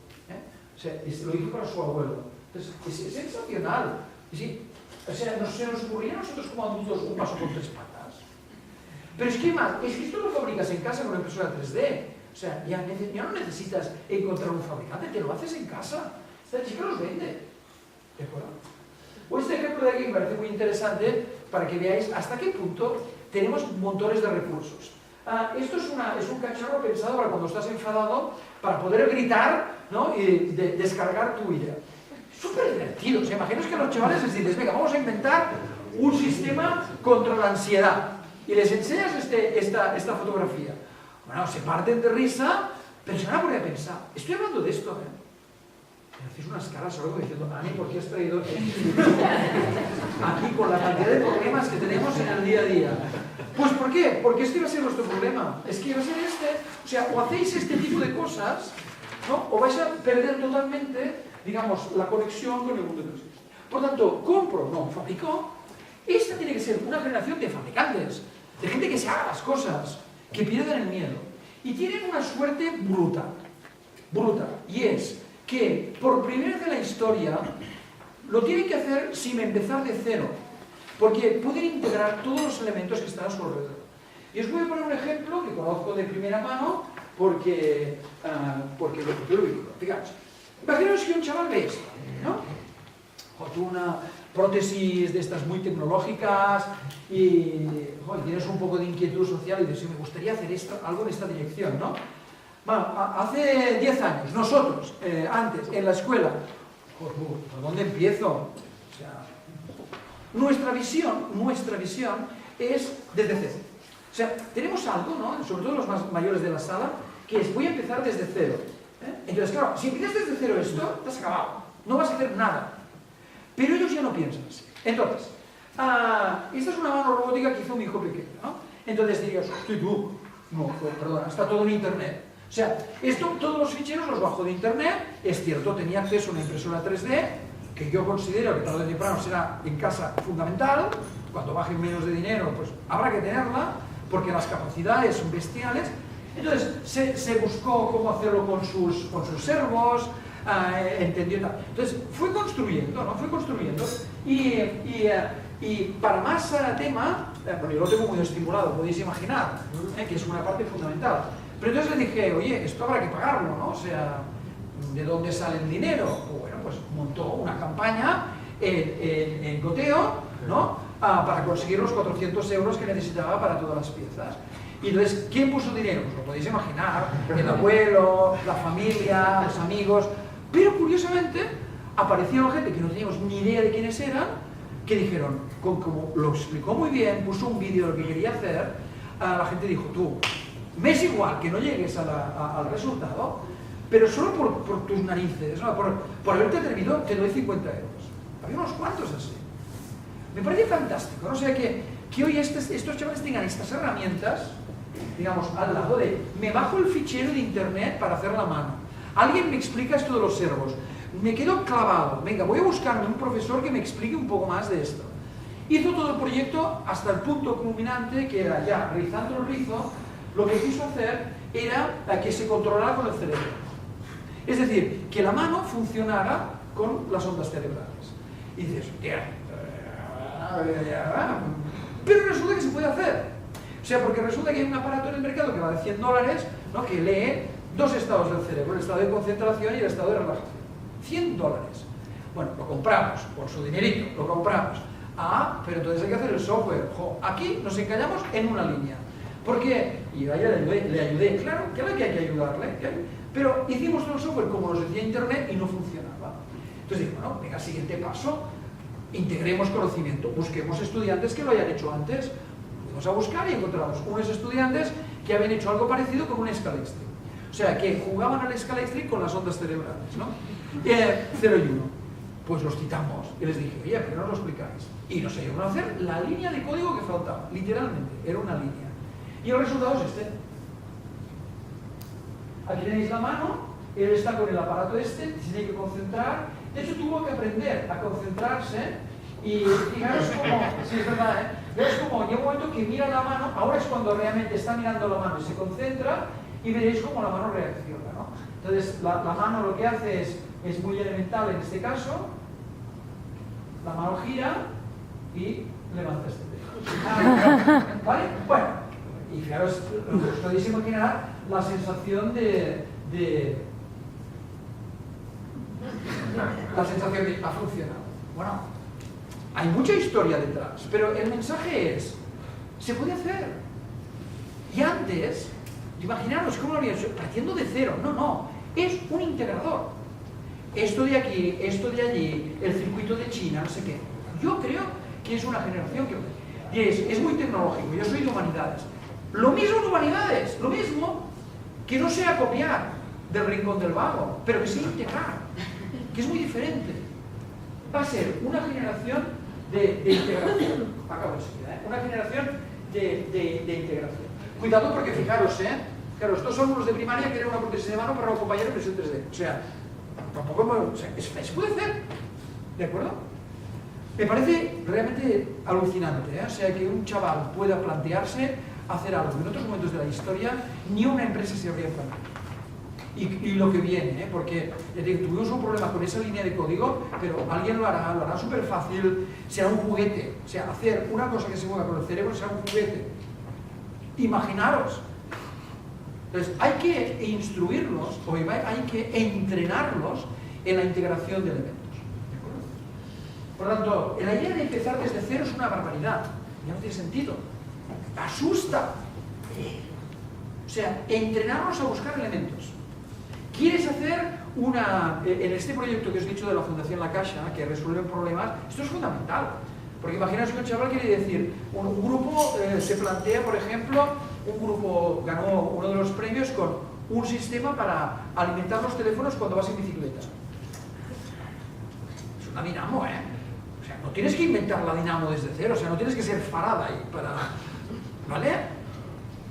O sea, lo hizo para su abuelo. Entonces, es sensacional. ¿Sí? O sea, se nos ocurría a nosotros como adultos un vaso con 3 patas. Pero es que más, es que esto lo fabricas en casa con una impresora 3D. O sea, ya no necesitas encontrar un fabricante, te lo haces en casa. Esta chica los vende. ¿De acuerdo? O este ejemplo de aquí me parece muy interesante para que veáis hasta qué punto tenemos montones de recursos. Esto es un cacharro pensado para cuando estás enfadado, para poder gritar, ¿no? Y descargar tu ira. Súper divertido. O sea, imaginaos que a los chavales les dices, venga, vamos a inventar un sistema contra la ansiedad. Y les enseñas esta fotografía. Bueno, se parten de risa, pero se van a poner a pensar, estoy hablando de esto, Me hacéis unas caras algo diciendo, Ani, ¿por qué has traído esto? Aquí con la cantidad de problemas que tenemos en el día a día? Pues ¿por qué? Porque este va a ser nuestro problema. Es que va a ser o sea, o hacéis este tipo de cosas, ¿no? O vais a perder totalmente, digamos, la conexión con el mundo que existe. Por tanto, compro, no, fabrico. Esta tiene que ser una generación de fabricantes, de gente que se haga las cosas, que pierdan el miedo. Y tienen una suerte brutal, y es que por primera vez en la historia lo tienen que hacer sin empezar de cero, porque pueden integrar todos los elementos que están a su alrededor. Y os voy a poner un ejemplo que conozco de primera mano porque lo he vivido. Fijaos, imaginaos que un chaval ve esto, ¿no? tú una prótesis de estas muy tecnológicas y tienes un poco de inquietud social y dices, me gustaría hacer algo en esta dirección, ¿no? Bueno, hace 10 años, nosotros, antes, en la escuela, ¿por dónde empiezo? O sea, nuestra visión es desde cero. O sea, tenemos algo, ¿no? Sobre todo los más mayores de la sala, que es, voy a empezar desde cero. Entonces, claro, si empiezas desde cero esto, te has acabado. No vas a hacer nada. Pero ellos ya no piensan así. Entonces, esta es una mano robótica que hizo mi hijo pequeño, ¿no? Entonces dirías, hostia, tú, no, perdona, está todo en internet. O sea, todos los ficheros los bajo de internet. Es cierto, tenía acceso a una impresora 3D, que yo considero que tarde o temprano será en casa fundamental. Cuando bajen menos de dinero, pues habrá que tenerla, porque las capacidades son bestiales. Entonces, se buscó cómo hacerlo con sus servos, entendió tal. Entonces, fue construyendo, ¿no? Fue construyendo. Y para más tema, bueno, yo lo tengo muy estimulado, podéis imaginar, que es una parte fundamental. Pero entonces le dije, oye, esto habrá que pagarlo, ¿no? O sea, ¿de dónde sale el dinero? Bueno, pues montó una campaña en goteo, ¿no? Para conseguir los 400 euros que necesitaba para todas las piezas. Y entonces, ¿quién puso dinero? Pues lo podéis imaginar, el abuelo, la familia, los amigos. Pero curiosamente, aparecieron gente que no teníamos ni idea de quiénes eran, que dijeron, como lo explicó muy bien, puso un vídeo de lo que quería hacer, la gente dijo, tú, me es igual que no llegues al resultado, pero solo por tus narices, ¿no? por haberte atrevido, te doy 50 euros. Había unos cuantos así. Me parece fantástico, ¿no? O sea, que hoy estos chavales tengan estas herramientas, digamos, al lado de, me bajo el fichero de internet para hacer la mano. Alguien me explica esto de los servos. Me quedo clavado. Venga, voy a buscarme un profesor que me explique un poco más de esto. Hizo todo el proyecto hasta el punto culminante, que era ya, rizando el rizo, lo que quiso hacer era que se controlara con el cerebro. Es decir, que la mano funcionara con las ondas cerebrales. Y dices, pero resulta que se puede hacer. O sea, porque resulta que hay un aparato en el mercado que va de $100, ¿no? Que lee dos estados del cerebro, el estado de concentración y el estado de relajación. $100. Bueno, lo compramos, por su dinerito, lo compramos. Pero entonces hay que hacer el software. Aquí nos encallamos en una línea. ¿Por qué? Y yo a ella le ayudé. Claro que hay que ayudarle. Pero hicimos todo el software como nos decía internet y no funcionaba. Entonces digo, bueno, venga, siguiente paso. Integremos conocimiento. Busquemos estudiantes que lo hayan hecho antes. Fuimos a buscar y encontramos unos estudiantes que habían hecho algo parecido con un Scalextric. O sea, que jugaban al Scalextric con las ondas cerebrales, ¿no? 0 y 1. Pues los citamos y les dije, oye, ¿por qué no lo explicáis? Y nos ayudaron a hacer la línea de código que faltaba. Literalmente, era una línea. Y el resultado es este. Aquí tenéis la mano, él está con el aparato se tiene que concentrar. De hecho, tuvo que aprender a concentrarse y fijaros cómo, sí, es verdad, veis cómo llega un momento que mira la mano, ahora es cuando realmente está mirando la mano y se concentra, y veréis cómo la mano reacciona, ¿no? Entonces, la mano lo que hace es muy elemental en este caso, la mano gira y levanta este dedo. ¿Vale? Bueno, y fijaros, os podéis imaginar la sensación la sensación de ha funcionado. Bueno, hay mucha historia detrás, pero el mensaje es, se puede hacer. Y antes, imaginaros cómo lo habían hecho, partiendo de cero. No, es un integrador. Esto de aquí, esto de allí, el circuito de China, no sé qué. Yo creo que es una generación que es muy tecnológico. Yo soy de humanidades. Lo mismo en humanidades, lo mismo, que no sea copiar del rincón del vago, pero que sea integrar, que es muy diferente. Va a ser una generación de integración. Acabo enseguida, ¿eh? Una generación de integración. Cuidado porque fijaros, claro, estos son unos de primaria que era una prótesis de mano para acompañar impresión 3D. O sea, tampoco se puede hacer, ¿de acuerdo? Me parece realmente alucinante, ¿eh? O sea, que un chaval pueda plantearse hacer algo que en otros momentos de la historia ni una empresa se habría planteado. Y lo que viene, porque tuvimos un problema con esa línea de código, pero alguien lo hará súper fácil, será un juguete. O sea, hacer una cosa que se mueva con el cerebro será un juguete. Imaginaros. Entonces, hay que instruirlos, o hay que entrenarlos en la integración de elementos. ¿De acuerdo? Por lo tanto, la idea de empezar desde cero es una barbaridad. Ya no tiene sentido. Asusta. O sea, entrenarnos a buscar elementos. ¿Quieres hacer en este proyecto que os he dicho de la Fundación La Caixa, que resuelve problemas? Esto es fundamental. Porque imaginaos que un chaval quiere decir, un grupo se plantea, por ejemplo, un grupo ganó uno de los premios con un sistema para alimentar los teléfonos cuando vas en bicicleta. Es una dinamo, ¿eh? O sea, no tienes que inventar la dinamo desde cero, o sea, no tienes que ser Faraday para... ¿Vale?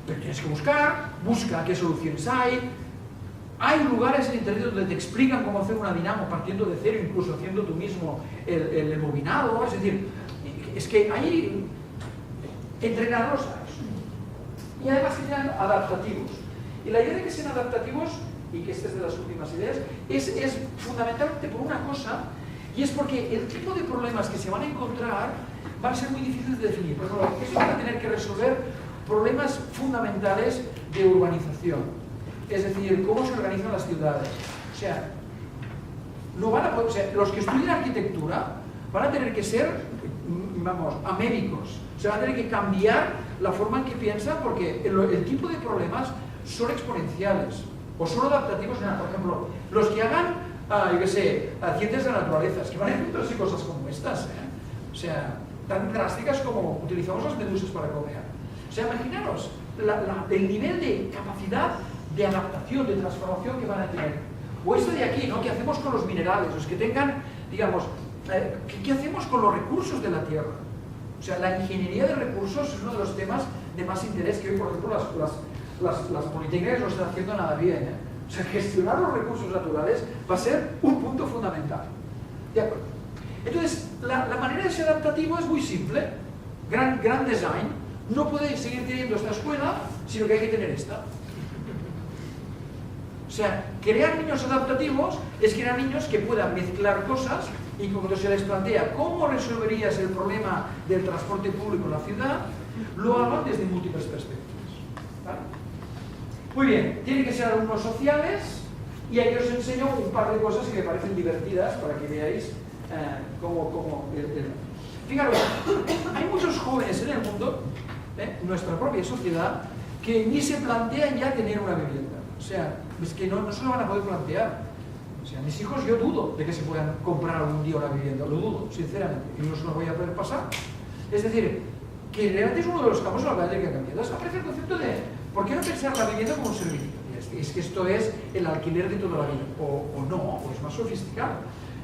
Pero tienes que busca qué soluciones hay. Hay lugares en internet donde te explican cómo hacer una dinamo partiendo de cero, incluso haciendo tú mismo el bobinado, es decir, es que hay entrenarlos a eso. Y además que sean adaptativos. Y la idea de que sean adaptativos, y que esta es de las últimas ideas, es fundamentalmente por una cosa, y es porque el tipo de problemas que se van a encontrar van a ser muy difíciles de definir. Por ejemplo, eso van a tener que resolver problemas fundamentales de urbanización. Es decir, cómo se organizan las ciudades. O sea, no van a poder, o sea, los que estudian arquitectura van a tener que ser, vamos, amédicos. O sea, van a tener que cambiar la forma en que piensan porque el tipo de problemas son exponenciales o son adaptativos. Por ejemplo, los que hagan, yo qué sé, ciencias de la naturaleza, es que van a encontrarse cosas como estas, ¿eh? O sea, tan drásticas como utilizamos las medusas para comer. O sea, imaginaros el nivel de capacidad de adaptación, de transformación que van a tener. O esto de aquí, ¿no? ¿Qué hacemos con los minerales? Los que tengan, digamos, ¿qué hacemos con los recursos de la Tierra? O sea, la ingeniería de recursos es uno de los temas de más interés que hoy, por ejemplo, las politécnicas no están haciendo nada bien, ¿eh? O sea, gestionar los recursos naturales va a ser un punto fundamental. ¿De acuerdo? Entonces, la manera de ser adaptativo es muy simple. Gran design. No puede seguir teniendo esta escuela, sino que hay que tener esta. O sea, crear niños adaptativos es crear niños que puedan mezclar cosas y cuando se les plantea cómo resolverías el problema del transporte público en la ciudad, lo hagan desde múltiples perspectivas. ¿Vale? Muy bien, tienen que ser alumnos sociales y ahí os enseño un par de cosas que me parecen divertidas para que veáis cómo Fijaros, hay muchos jóvenes en el mundo, nuestra propia sociedad, que ni se plantean ya tener una vivienda. O sea, es que no se lo van a poder plantear. O sea, mis hijos yo dudo de que se puedan comprar algún día una vivienda, lo dudo, sinceramente, y no se lo voy a poder pasar. Es decir, que realmente es uno de los campos en la calle que ha cambiado. Entonces aparece el concepto de, ¿por qué no pensar la vivienda como un servicio? Es que esto es el alquiler de toda la vida, o no, o es más sofisticado.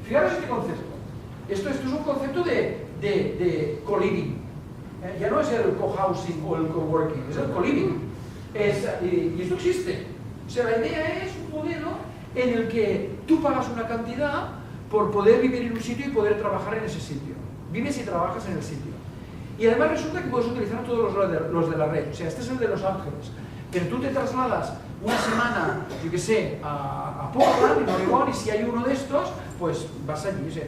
Fijaros este concepto. Esto es un concepto de co-living. Ya no es el co-housing o el co-working, es el co-living. Y esto existe. O sea, la idea es un modelo en el que tú pagas una cantidad por poder vivir en un sitio y poder trabajar en ese sitio. Vives y trabajas en el sitio. Y además resulta que puedes utilizar todos los de la red. O sea, este es el de Los Ángeles. Pero tú te trasladas una semana, yo qué sé, a Portland, en Oregón, y si hay uno de estos, pues vas allí. O sea,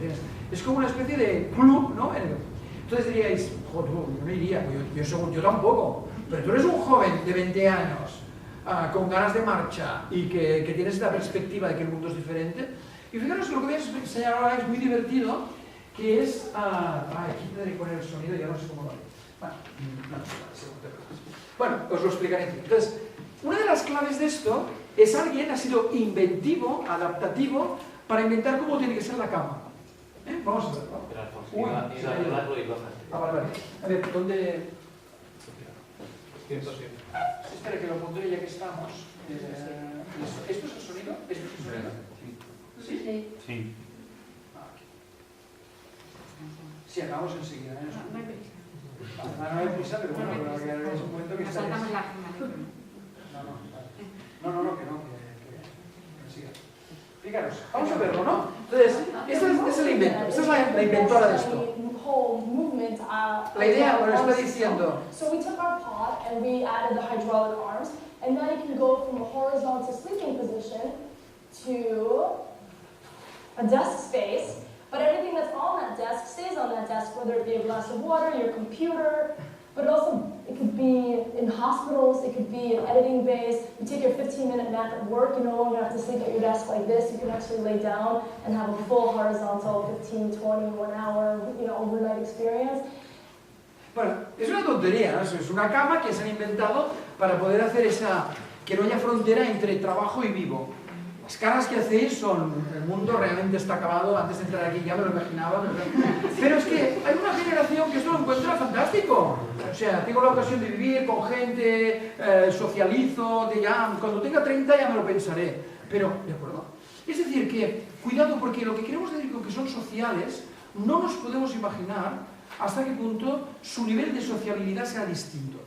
es como una especie de club, ¿no? Entonces diríais, joder, yo no iría, yo tampoco. Pero tú eres un joven de 20 años, con ganas de marcha y que tienes esta perspectiva de que el mundo es diferente. Y fijaros que lo que voy a enseñar ahora es muy divertido, que es... aquí tendré que poner el sonido, ya no sé cómo lo haré. Bueno, os lo explicaré. Entonces, una de las claves de esto es alguien ha sido inventivo, adaptativo, para inventar cómo tiene que ser la cama. Vamos a verlo. Uy, vale. A ver, ¿dónde...? Espera que lo pondré ya que estamos. ¿Esto es el sonido? ¿Esto es el sonido? ¿Sí? Sí. Sí, acabamos enseguida. No hay prisa, pero bueno, es un momento que está... No, que siga. Fijaros, vamos a verlo, ¿no? Entonces, este es el invento, esta es la inventora de esto. La idea, bueno, está diciendo... So we took our pod and we added the hydraulic arms, and now you can go from a horizontal sleeping position to a desk space, but everything that's on that desk stays on that desk, whether it be a glass of water, your computer, But also, it could be in hospitals, it could be in editing bays. You take your 15-minute nap at work, you no longer have to sleep at your desk like this. You can actually lay down and have a full horizontal 15, 20, 1 hour, overnight experience. Bueno, es una tontería, ¿no? Es una cama que se han inventado para poder hacer que no haya frontera entre trabajo y vivo. Las caras que hacéis son, el mundo realmente está acabado, antes de entrar aquí ya me lo imaginaba, pero es que hay una generación que esto lo encuentra fantástico. O sea, tengo la ocasión de vivir con gente, socializo, cuando tenga 30 ya me lo pensaré, pero, ¿de acuerdo? Es decir, que, cuidado, porque lo que queremos decir con que son sociales, no nos podemos imaginar hasta qué punto su nivel de sociabilidad será distinto.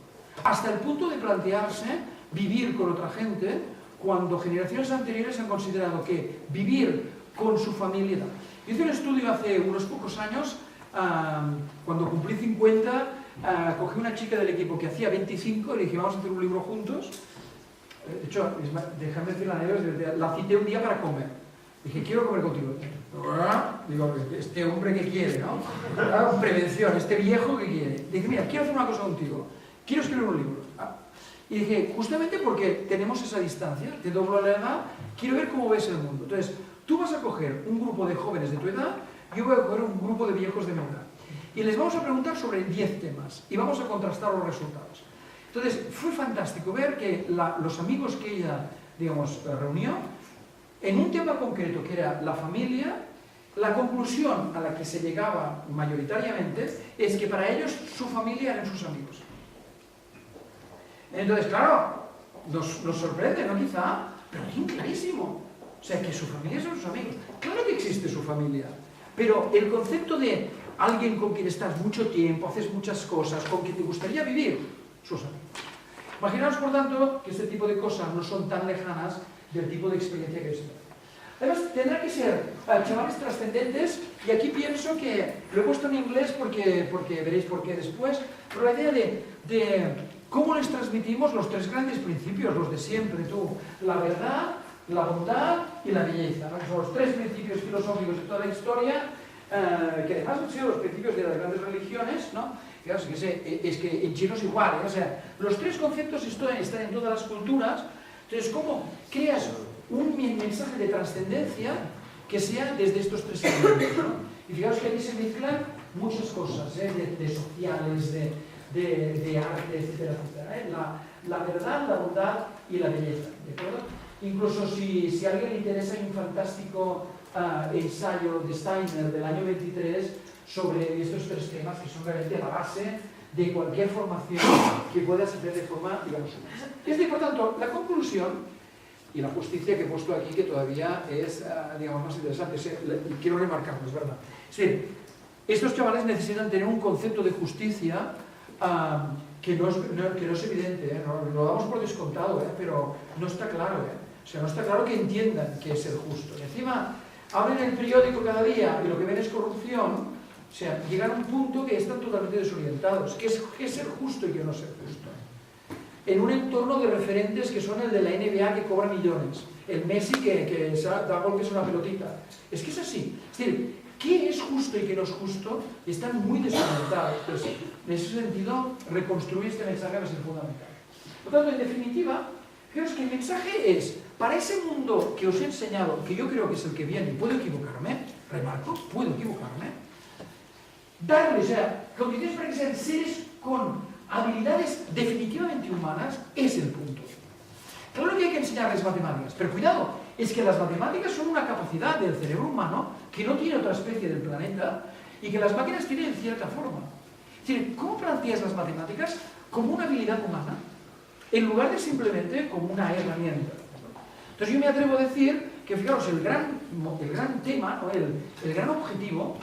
Hasta el punto de plantearse vivir con otra gente, cuando generaciones anteriores han considerado que vivir con su familia... Yo hice un estudio hace unos pocos años, cuando cumplí 50, cogí una chica del equipo que hacía 25 y le dije, vamos a hacer un libro juntos. De hecho, déjame decir la anécdota, la cité un día para comer. Dije, quiero comer contigo. Digo, este hombre que quiere, ¿no? Prevención, este viejo que quiere. Dije, mira, quiero hacer una cosa contigo. Quiero escribir un libro. Y dije, justamente porque tenemos esa distancia, te doblo la edad, quiero ver cómo ves el mundo. Entonces, tú vas a coger un grupo de jóvenes de tu edad, yo voy a coger un grupo de viejos de mi edad. Y les vamos a preguntar sobre 10 temas y vamos a contrastar los resultados. Entonces, fue fantástico ver que los amigos que ella, reunió, en un tema concreto que era la familia, la conclusión a la que se llegaba mayoritariamente es que para ellos su familia eran sus amigos. Entonces, claro, nos sorprende, ¿no? Quizá, pero es clarísimo. O sea, que su familia son sus amigos. Claro que existe su familia, pero el concepto de alguien con quien estás mucho tiempo, haces muchas cosas, con quien te gustaría vivir, sus amigos. Imaginaos, por tanto, que este tipo de cosas no son tan lejanas del tipo de experiencia que se hace. Además, tendrá que ser chavales trascendentes, y aquí pienso que lo he puesto en inglés porque veréis por qué después, pero la idea de cómo les transmitimos los 3 grandes principios, los de siempre, la verdad, la bondad y la belleza, ¿no? Son los 3 principios filosóficos de toda la historia, que además han sido los principios de las grandes religiones, ¿no? Es que en chino es igual, ¿eh? O sea, los 3 conceptos están en todas las culturas. Entonces, ¿cómo creas un mensaje de trascendencia que sea desde estos 3 elementos, ¿no? Y fijaos que aquí se mezclan muchas cosas, de sociales, de arte, etcétera, etcétera, la verdad, la bondad y la belleza, ¿de acuerdo? Incluso si a alguien le interesa, hay un fantástico ensayo de Steiner del año 23 sobre estos 3 temas que son realmente la base de cualquier formación que puedas hacer de forma, Es decir, por tanto, la conclusión y la justicia que he puesto aquí, que todavía es, más interesante, y quiero remarcarlo, es verdad. Es decir, estos chavales necesitan tener un concepto de justicia que no es evidente, lo damos por descontado, pero no está claro, O sea, no está claro que entiendan qué es ser justo. Y encima, abren el periódico cada día y lo que ven es corrupción. O sea, llegan a un punto que están totalmente desorientados. ¿Qué es ser justo y qué no ser justo? En un entorno de referentes que son el de la NBA, que cobra millones, el Messi que da golpes a una pelotita. Es que es así. Es decir, ¿qué es justo y qué no es justo? Están muy desorientados. Pues, en ese sentido, reconstruir este mensaje va a ser fundamental. Por tanto, en definitiva, fijaos que el mensaje es, para ese mundo que os he enseñado, que yo creo que es el que viene, y puedo equivocarme, remarco, puedo equivocarme, darle, o sea, condiciones para que sean seres con habilidades definitivamente humanas, es el punto. Claro que hay que enseñarles matemáticas, pero cuidado, es que las matemáticas son una capacidad del cerebro humano que no tiene otra especie del planeta y que las máquinas tienen en cierta forma. Es decir, ¿cómo planteas las matemáticas como una habilidad humana en lugar de simplemente como una herramienta? Entonces yo me atrevo a decir que, fijaros, el gran tema, el gran objetivo,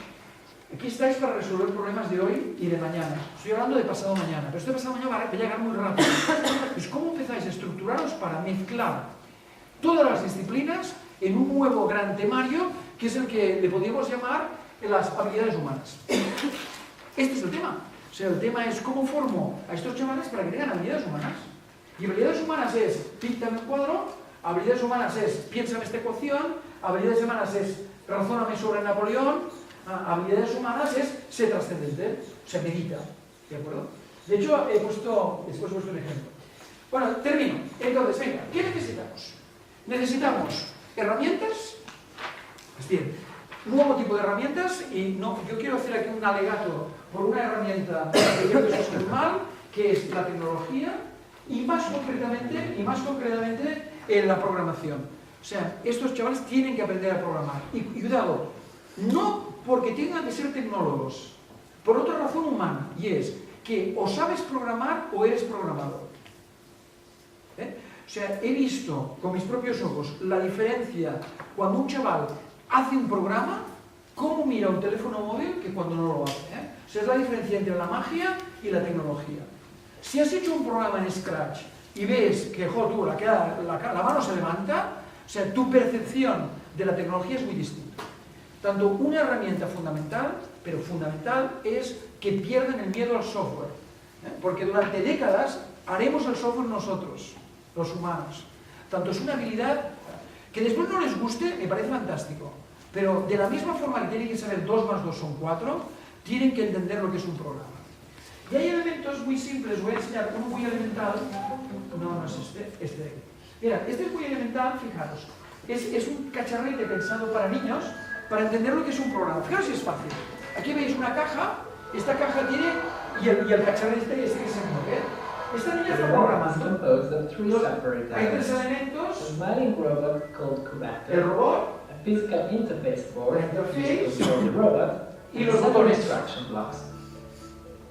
aquí estáis para resolver problemas de hoy y de mañana. Estoy hablando de pasado mañana, pero este pasado mañana va a llegar muy rápido. Pues ¿cómo empezáis a estructuraros para mezclar todas las disciplinas en un nuevo gran temario, que es el que le podríamos llamar las habilidades humanas? Este es el tema. O sea, el tema es cómo formo a estos chavales para que tengan habilidades humanas. Y habilidades humanas es píntame un cuadro, habilidades humanas es piénsame esta ecuación, habilidades humanas es razóname sobre Napoleón, habilidades humanas es ser trascendente, se medita, ¿de acuerdo? De hecho, después he puesto un ejemplo. Bueno, termino. Entonces, venga, ¿qué necesitamos? Necesitamos herramientas, es decir, nuevo tipo de herramientas, y no, yo quiero hacer aquí un alegato por una herramienta que creo que es normal, que es la tecnología, y más concretamente en la programación. O sea, estos chavales tienen que aprender a programar. Y cuidado, no porque tengan que ser tecnólogos, por otra razón humana, y es que o sabes programar o eres programador. O sea, he visto con mis propios ojos la diferencia cuando un chaval hace un programa, cómo mira un teléfono móvil que cuando no lo hace. O sea, es la diferencia entre la magia y la tecnología. Si has hecho un programa en Scratch y ves que, la mano se levanta, o sea, tu percepción de la tecnología es muy distinta. Tanto una herramienta fundamental, pero fundamental, es que pierdan el miedo al software. Porque durante décadas haremos el software nosotros, los humanos. Tanto es una habilidad que después no les guste, me parece fantástico. Pero de la misma forma que tienen que saber 2 más 2 son 4, tienen que entender lo que es un programa. Y hay elementos muy simples, voy a enseñar uno muy elemental. No es este de aquí. Mira, este es muy elemental, fijaros. Es un cacharrete pensado para niños, para entender lo que es un programa. Fijaros si es fácil. Aquí veis una caja, esta caja tiene, y el cacharrete que se mueve. Esta niña está programando. Hay 3 elementos. El robot, physical interface board, interface, the robot, y los several botones. instruction blocks.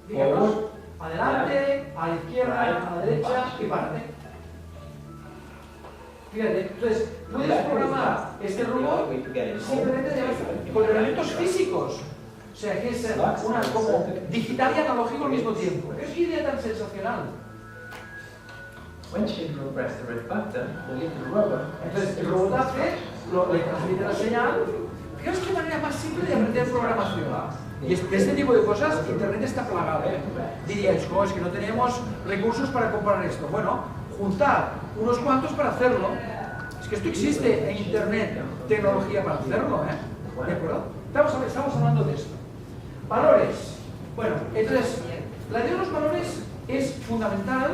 Digamos, adelante, a la izquierda, a la derecha y párate. Fíjate, entonces, puedes programar este robot simplemente con elementos físicos. O sea, que es una como digital y analógico al mismo tiempo. ¿Qué idea tan sensacional? When children press the red button, we get the robot. Entonces, el robot hace, le transmite la señal. Fijaos qué manera más simple de aprender programación. Y este tipo de cosas, Internet está plagado. Diríais, es que no tenemos recursos para comprar esto. Bueno, juntar unos cuantos para hacerlo. Es que esto existe en Internet, tecnología para hacerlo, ¿De acuerdo? Estamos hablando de esto. Valores. Bueno, entonces, la idea de los valores es fundamental.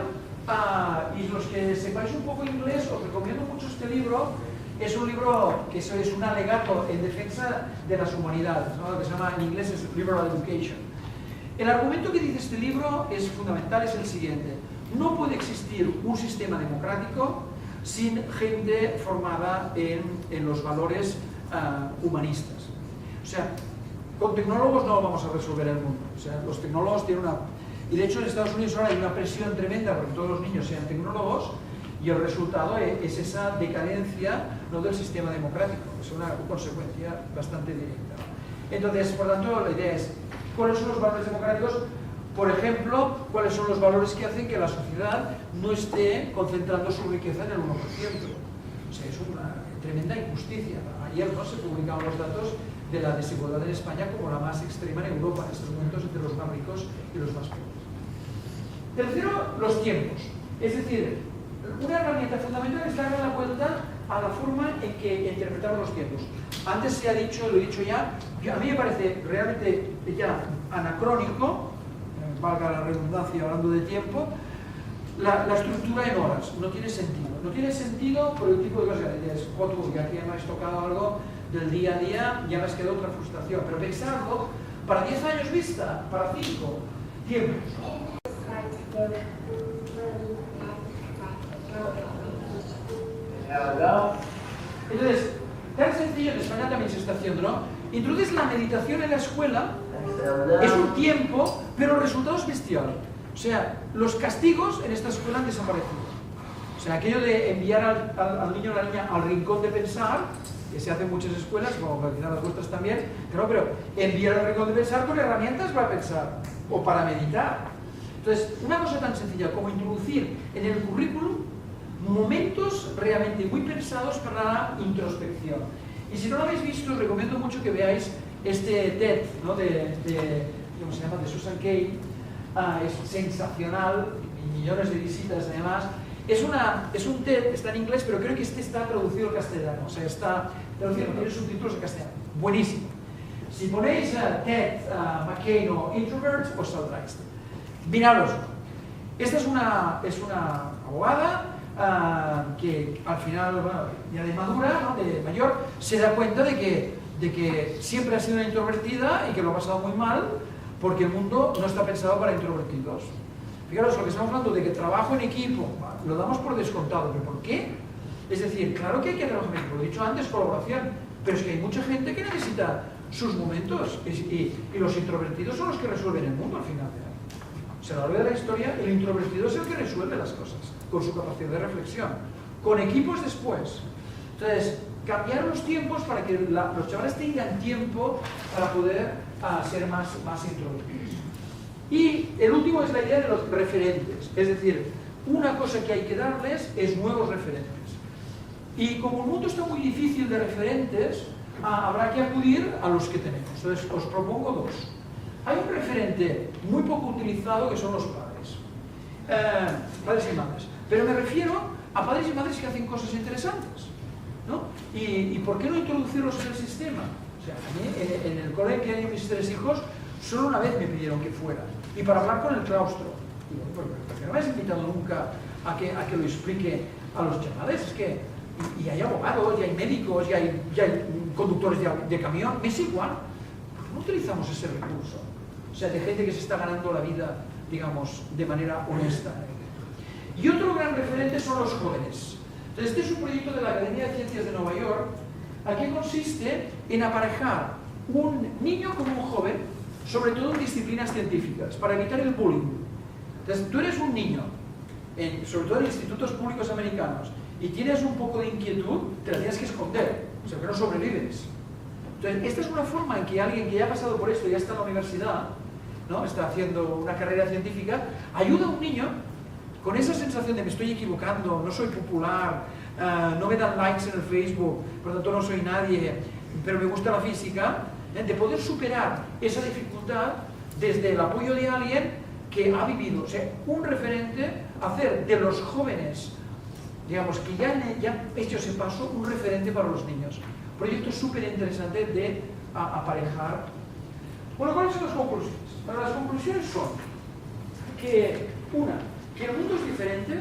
Y los que sepáis un poco inglés, os recomiendo mucho este libro. Es un libro que es un alegato en defensa de las humanidades, ¿no? Lo que se llama en inglés es Liberal Education. El argumento que dice este libro es fundamental, es el siguiente: no puede existir un sistema democrático sin gente formada en los valores humanistas. O sea, con tecnólogos no vamos a resolver el mundo. O sea, los tecnólogos tienen una... Y de hecho en Estados Unidos ahora hay una presión tremenda porque todos los niños sean tecnólogos, y el resultado es esa decadencia, no del sistema democrático, es una consecuencia bastante directa. Entonces, por tanto, la idea es, ¿cuáles son los valores democráticos? Por ejemplo, ¿cuáles son los valores que hacen que la sociedad no esté concentrando su riqueza en el 1%? O sea, es una tremenda injusticia. Ayer no se publicaban los datos de la desigualdad en España como la más extrema en Europa, en estos momentos entre los más ricos y los más pobres. Tercero, los tiempos. Es decir, una herramienta fundamental es darle la vuelta a la forma en que interpretamos los tiempos. Antes se ha dicho, lo he dicho ya, a mí me parece realmente ya anacrónico, valga la redundancia hablando de tiempo, la estructura en horas. No tiene sentido. No tiene sentido por el tipo de cosas que dices, tú, ya que me has tocado algo del día a día, ya me has quedado otra frustración. Pero pensarlo, para 10 años vista, para 5, tiempos. Entonces, tan sencillo, en España también se está haciendo, ¿no? Introduces la meditación en la escuela, es un tiempo, pero el resultado es bestial. O sea, los castigos en esta escuela han desaparecido. O sea, aquello de enviar al niño o a la niña al rincón de pensar, que se hace en muchas escuelas, como quizás las vuestras también, pero enviar al rincón de pensar con herramientas para pensar o para meditar. Entonces, una cosa tan sencilla como introducir en el currículum momentos realmente muy pensados para la introspección. Y si no lo habéis visto, os recomiendo mucho que veáis este TED, ¿no? ¿cómo se llama? De Susan Cain. Es sensacional, millones de visitas además. Es un TED, está en inglés, pero creo que este está traducido al castellano. O sea, está traducido, tiene subtítulos en castellano. Buenísimo. Si ponéis TED, McCain o Introverts, os saldrá esto. Miraros, Esta es una abogada que al final, bueno, ya de madura, ¿no? De mayor, se da cuenta de que siempre ha sido una introvertida y que lo ha pasado muy mal porque el mundo no está pensado para introvertidos. Fijaros, lo que estamos hablando de que trabajo en equipo, lo damos por descontado, ¿pero por qué? Es decir, claro que hay que trabajar en equipo, lo he dicho antes, colaboración, pero es que hay mucha gente que necesita sus momentos y los introvertidos son los que resuelven el mundo al final. O sea, a lo largo de la historia, el introvertido es el que resuelve las cosas, con su capacidad de reflexión, con equipos después. Entonces, cambiar los tiempos para que los chavales tengan tiempo para poder ser más introvertidos. Y el último es la idea de los referentes, es decir, una cosa que hay que darles es nuevos referentes. Y como el mundo está muy difícil de referentes, habrá que acudir a los que tenemos. Entonces, os propongo dos. Hay un referente muy poco utilizado que son los padres. Padres y madres. Pero me refiero a padres y madres que hacen cosas interesantes, ¿no? ¿Y por qué no introducirlos en el sistema? O sea, a mí en el cole que hay mis 3 hijos, solo una vez me pidieron que fuera. Y para hablar con el claustro. Digo, ¿por qué no me has invitado nunca a que lo explique a los chavales? Es que y hay abogados, y hay médicos, y hay conductores de camión, me es igual. ¿Por qué no utilizamos ese recurso? O sea, de gente que se está ganando la vida, digamos, de manera honesta. Y otro gran referente son los jóvenes. Entonces, este es un proyecto de la Academia de Ciencias de Nueva York, que consiste en aparejar un niño con un joven, sobre todo en disciplinas científicas, para evitar el bullying. Entonces, tú eres un niño, sobre todo en institutos públicos americanos, y tienes un poco de inquietud, te la tienes que esconder, o sea, que no sobrevives. Entonces, esta es una forma en que alguien que ya ha pasado por esto, ya está en la universidad, ¿no? Está haciendo una carrera científica, ayuda a un niño con esa sensación de me estoy equivocando, no soy popular, no me dan likes en el Facebook, por lo tanto no soy nadie, pero me gusta la física, de poder superar esa dificultad desde el apoyo de alguien que ha vivido, o sea, un referente, hacer de los jóvenes, digamos, que ya han hecho ese paso, un referente para los niños. Proyecto súper interesante de aparejar. Bueno, ¿cuáles son las conclusiones? Bueno, las conclusiones son que, que el mundo es diferente,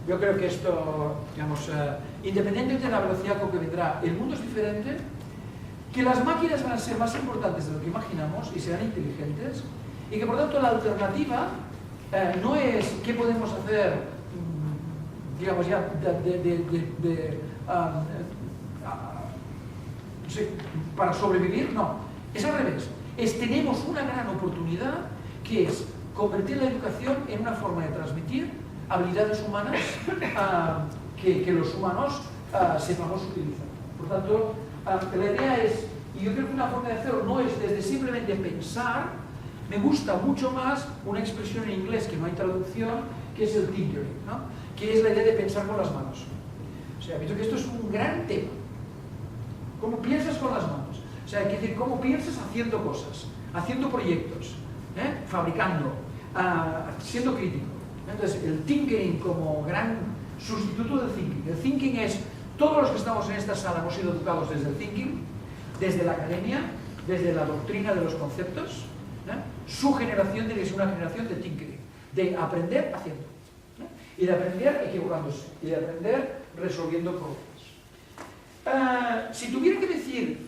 yo creo que esto, digamos, independientemente de la velocidad con que vendrá, el mundo es diferente, que las máquinas van a ser más importantes de lo que imaginamos y serán inteligentes, y que por tanto la alternativa no es qué podemos hacer, digamos ya, para sobrevivir, no, es al revés. Tenemos una gran oportunidad que es convertir la educación en una forma de transmitir habilidades humanas que los humanos sepamos utilizar. Por tanto, la idea es, y yo creo que una forma de hacerlo no es desde simplemente pensar, me gusta mucho más una expresión en inglés que no hay traducción, que es el tinkering, ¿no? Que es la idea de pensar con las manos. O sea, pienso que esto es un gran tema. ¿Cómo piensas con las manos? O sea, hay que decir, ¿cómo piensas haciendo cosas, haciendo proyectos, fabricando, siendo crítico? Entonces, el tinkering como gran sustituto del thinking. El thinking es, todos los que estamos en esta sala hemos sido educados desde el thinking, desde la academia, desde la doctrina de los conceptos. Su generación debe ser una generación de tinkering, de aprender haciendo, y de aprender equivocándose, y de aprender resolviendo problemas. Si tuviera que decir,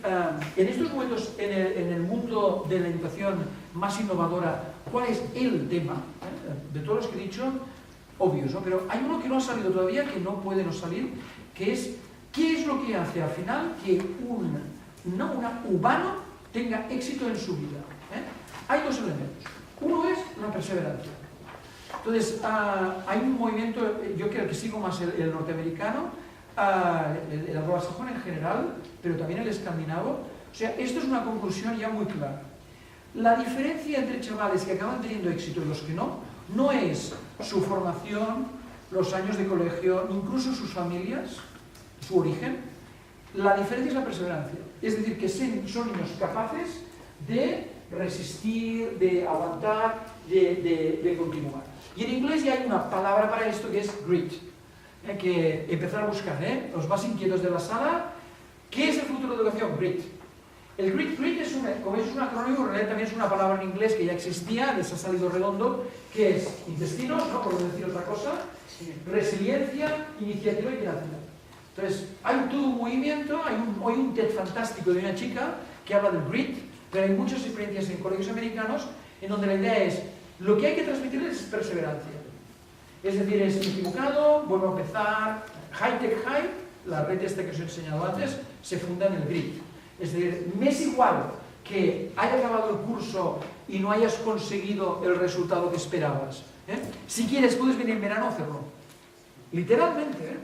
en estos momentos, en el mundo de la educación más innovadora, cuál es el tema, de todos los que he dicho, obvios, ¿no? Pero hay uno que no ha salido todavía, que no puede no salir, que es, ¿qué es lo que hace al final que un humano tenga éxito en su vida? Hay dos elementos. Uno es la perseverancia. Entonces, hay un movimiento, yo creo que sigo más el norteamericano, el anglosajón en general, pero también el escandinavo. O sea, esto es una conclusión ya muy clara. La diferencia entre chavales que acaban teniendo éxito y los que no es su formación, los años de colegio, incluso sus familias, su origen. La diferencia es la perseverancia. Es decir, que son niños capaces de resistir, de aguantar, de continuar. Y en inglés ya hay una palabra para esto que es grit, que empezar a buscar, los más inquietos de la sala, ¿qué es el futuro de la educación? Grit. El grit es como es un acrónimo, en realidad también es una palabra en inglés que ya existía, les ha salido redondo, que es intestinos, ¿no? Por no decir otra cosa, resiliencia, iniciativa y tenacidad. Entonces, hay todo un movimiento, hoy un TED fantástico de una chica que habla del grit, pero hay muchas experiencias en colegios americanos en donde la idea es, lo que hay que transmitirles es perseverancia. Es decir, es equivocado, vuelvo a empezar, high-tech high, la red esta que os he enseñado antes, se funda en el grit. Es decir, me es igual que haya acabado el curso y no hayas conseguido el resultado que esperabas. Si quieres, puedes venir en verano a hacerlo. Literalmente.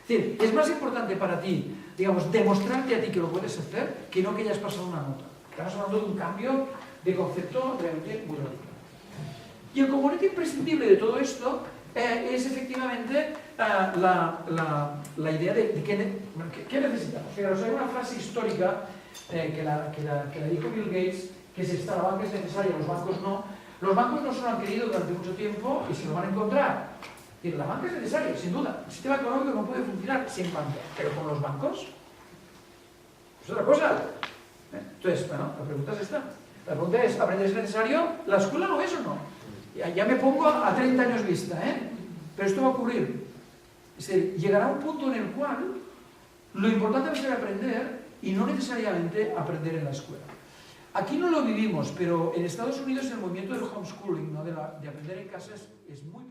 Es decir, es más importante para ti, digamos, demostrarte a ti que lo puedes hacer que no que hayas pasado una nota. Estamos hablando de un cambio de concepto realmente muy radical. Y el componente imprescindible de todo esto es efectivamente la idea de qué necesitamos. Fijaros, hay una frase histórica que la dijo Bill Gates, que es esta: la banca es necesaria, los bancos no. Los bancos no se lo han querido durante mucho tiempo y se lo van a encontrar. Es decir, la banca es necesaria, sin duda. El sistema económico no puede funcionar sin banca, pero con los bancos es otra cosa. Entonces, bueno, la pregunta es esta. La pregunta es, ¿aprender es necesario? ¿La escuela lo es o no? Ya me pongo a 30 años vista, pero esto va a ocurrir. Es decir, llegará un punto en el cual lo importante va a ser aprender y no necesariamente aprender en la escuela. Aquí no lo vivimos, pero en Estados Unidos el movimiento del homeschooling, ¿no? de aprender en casa es muy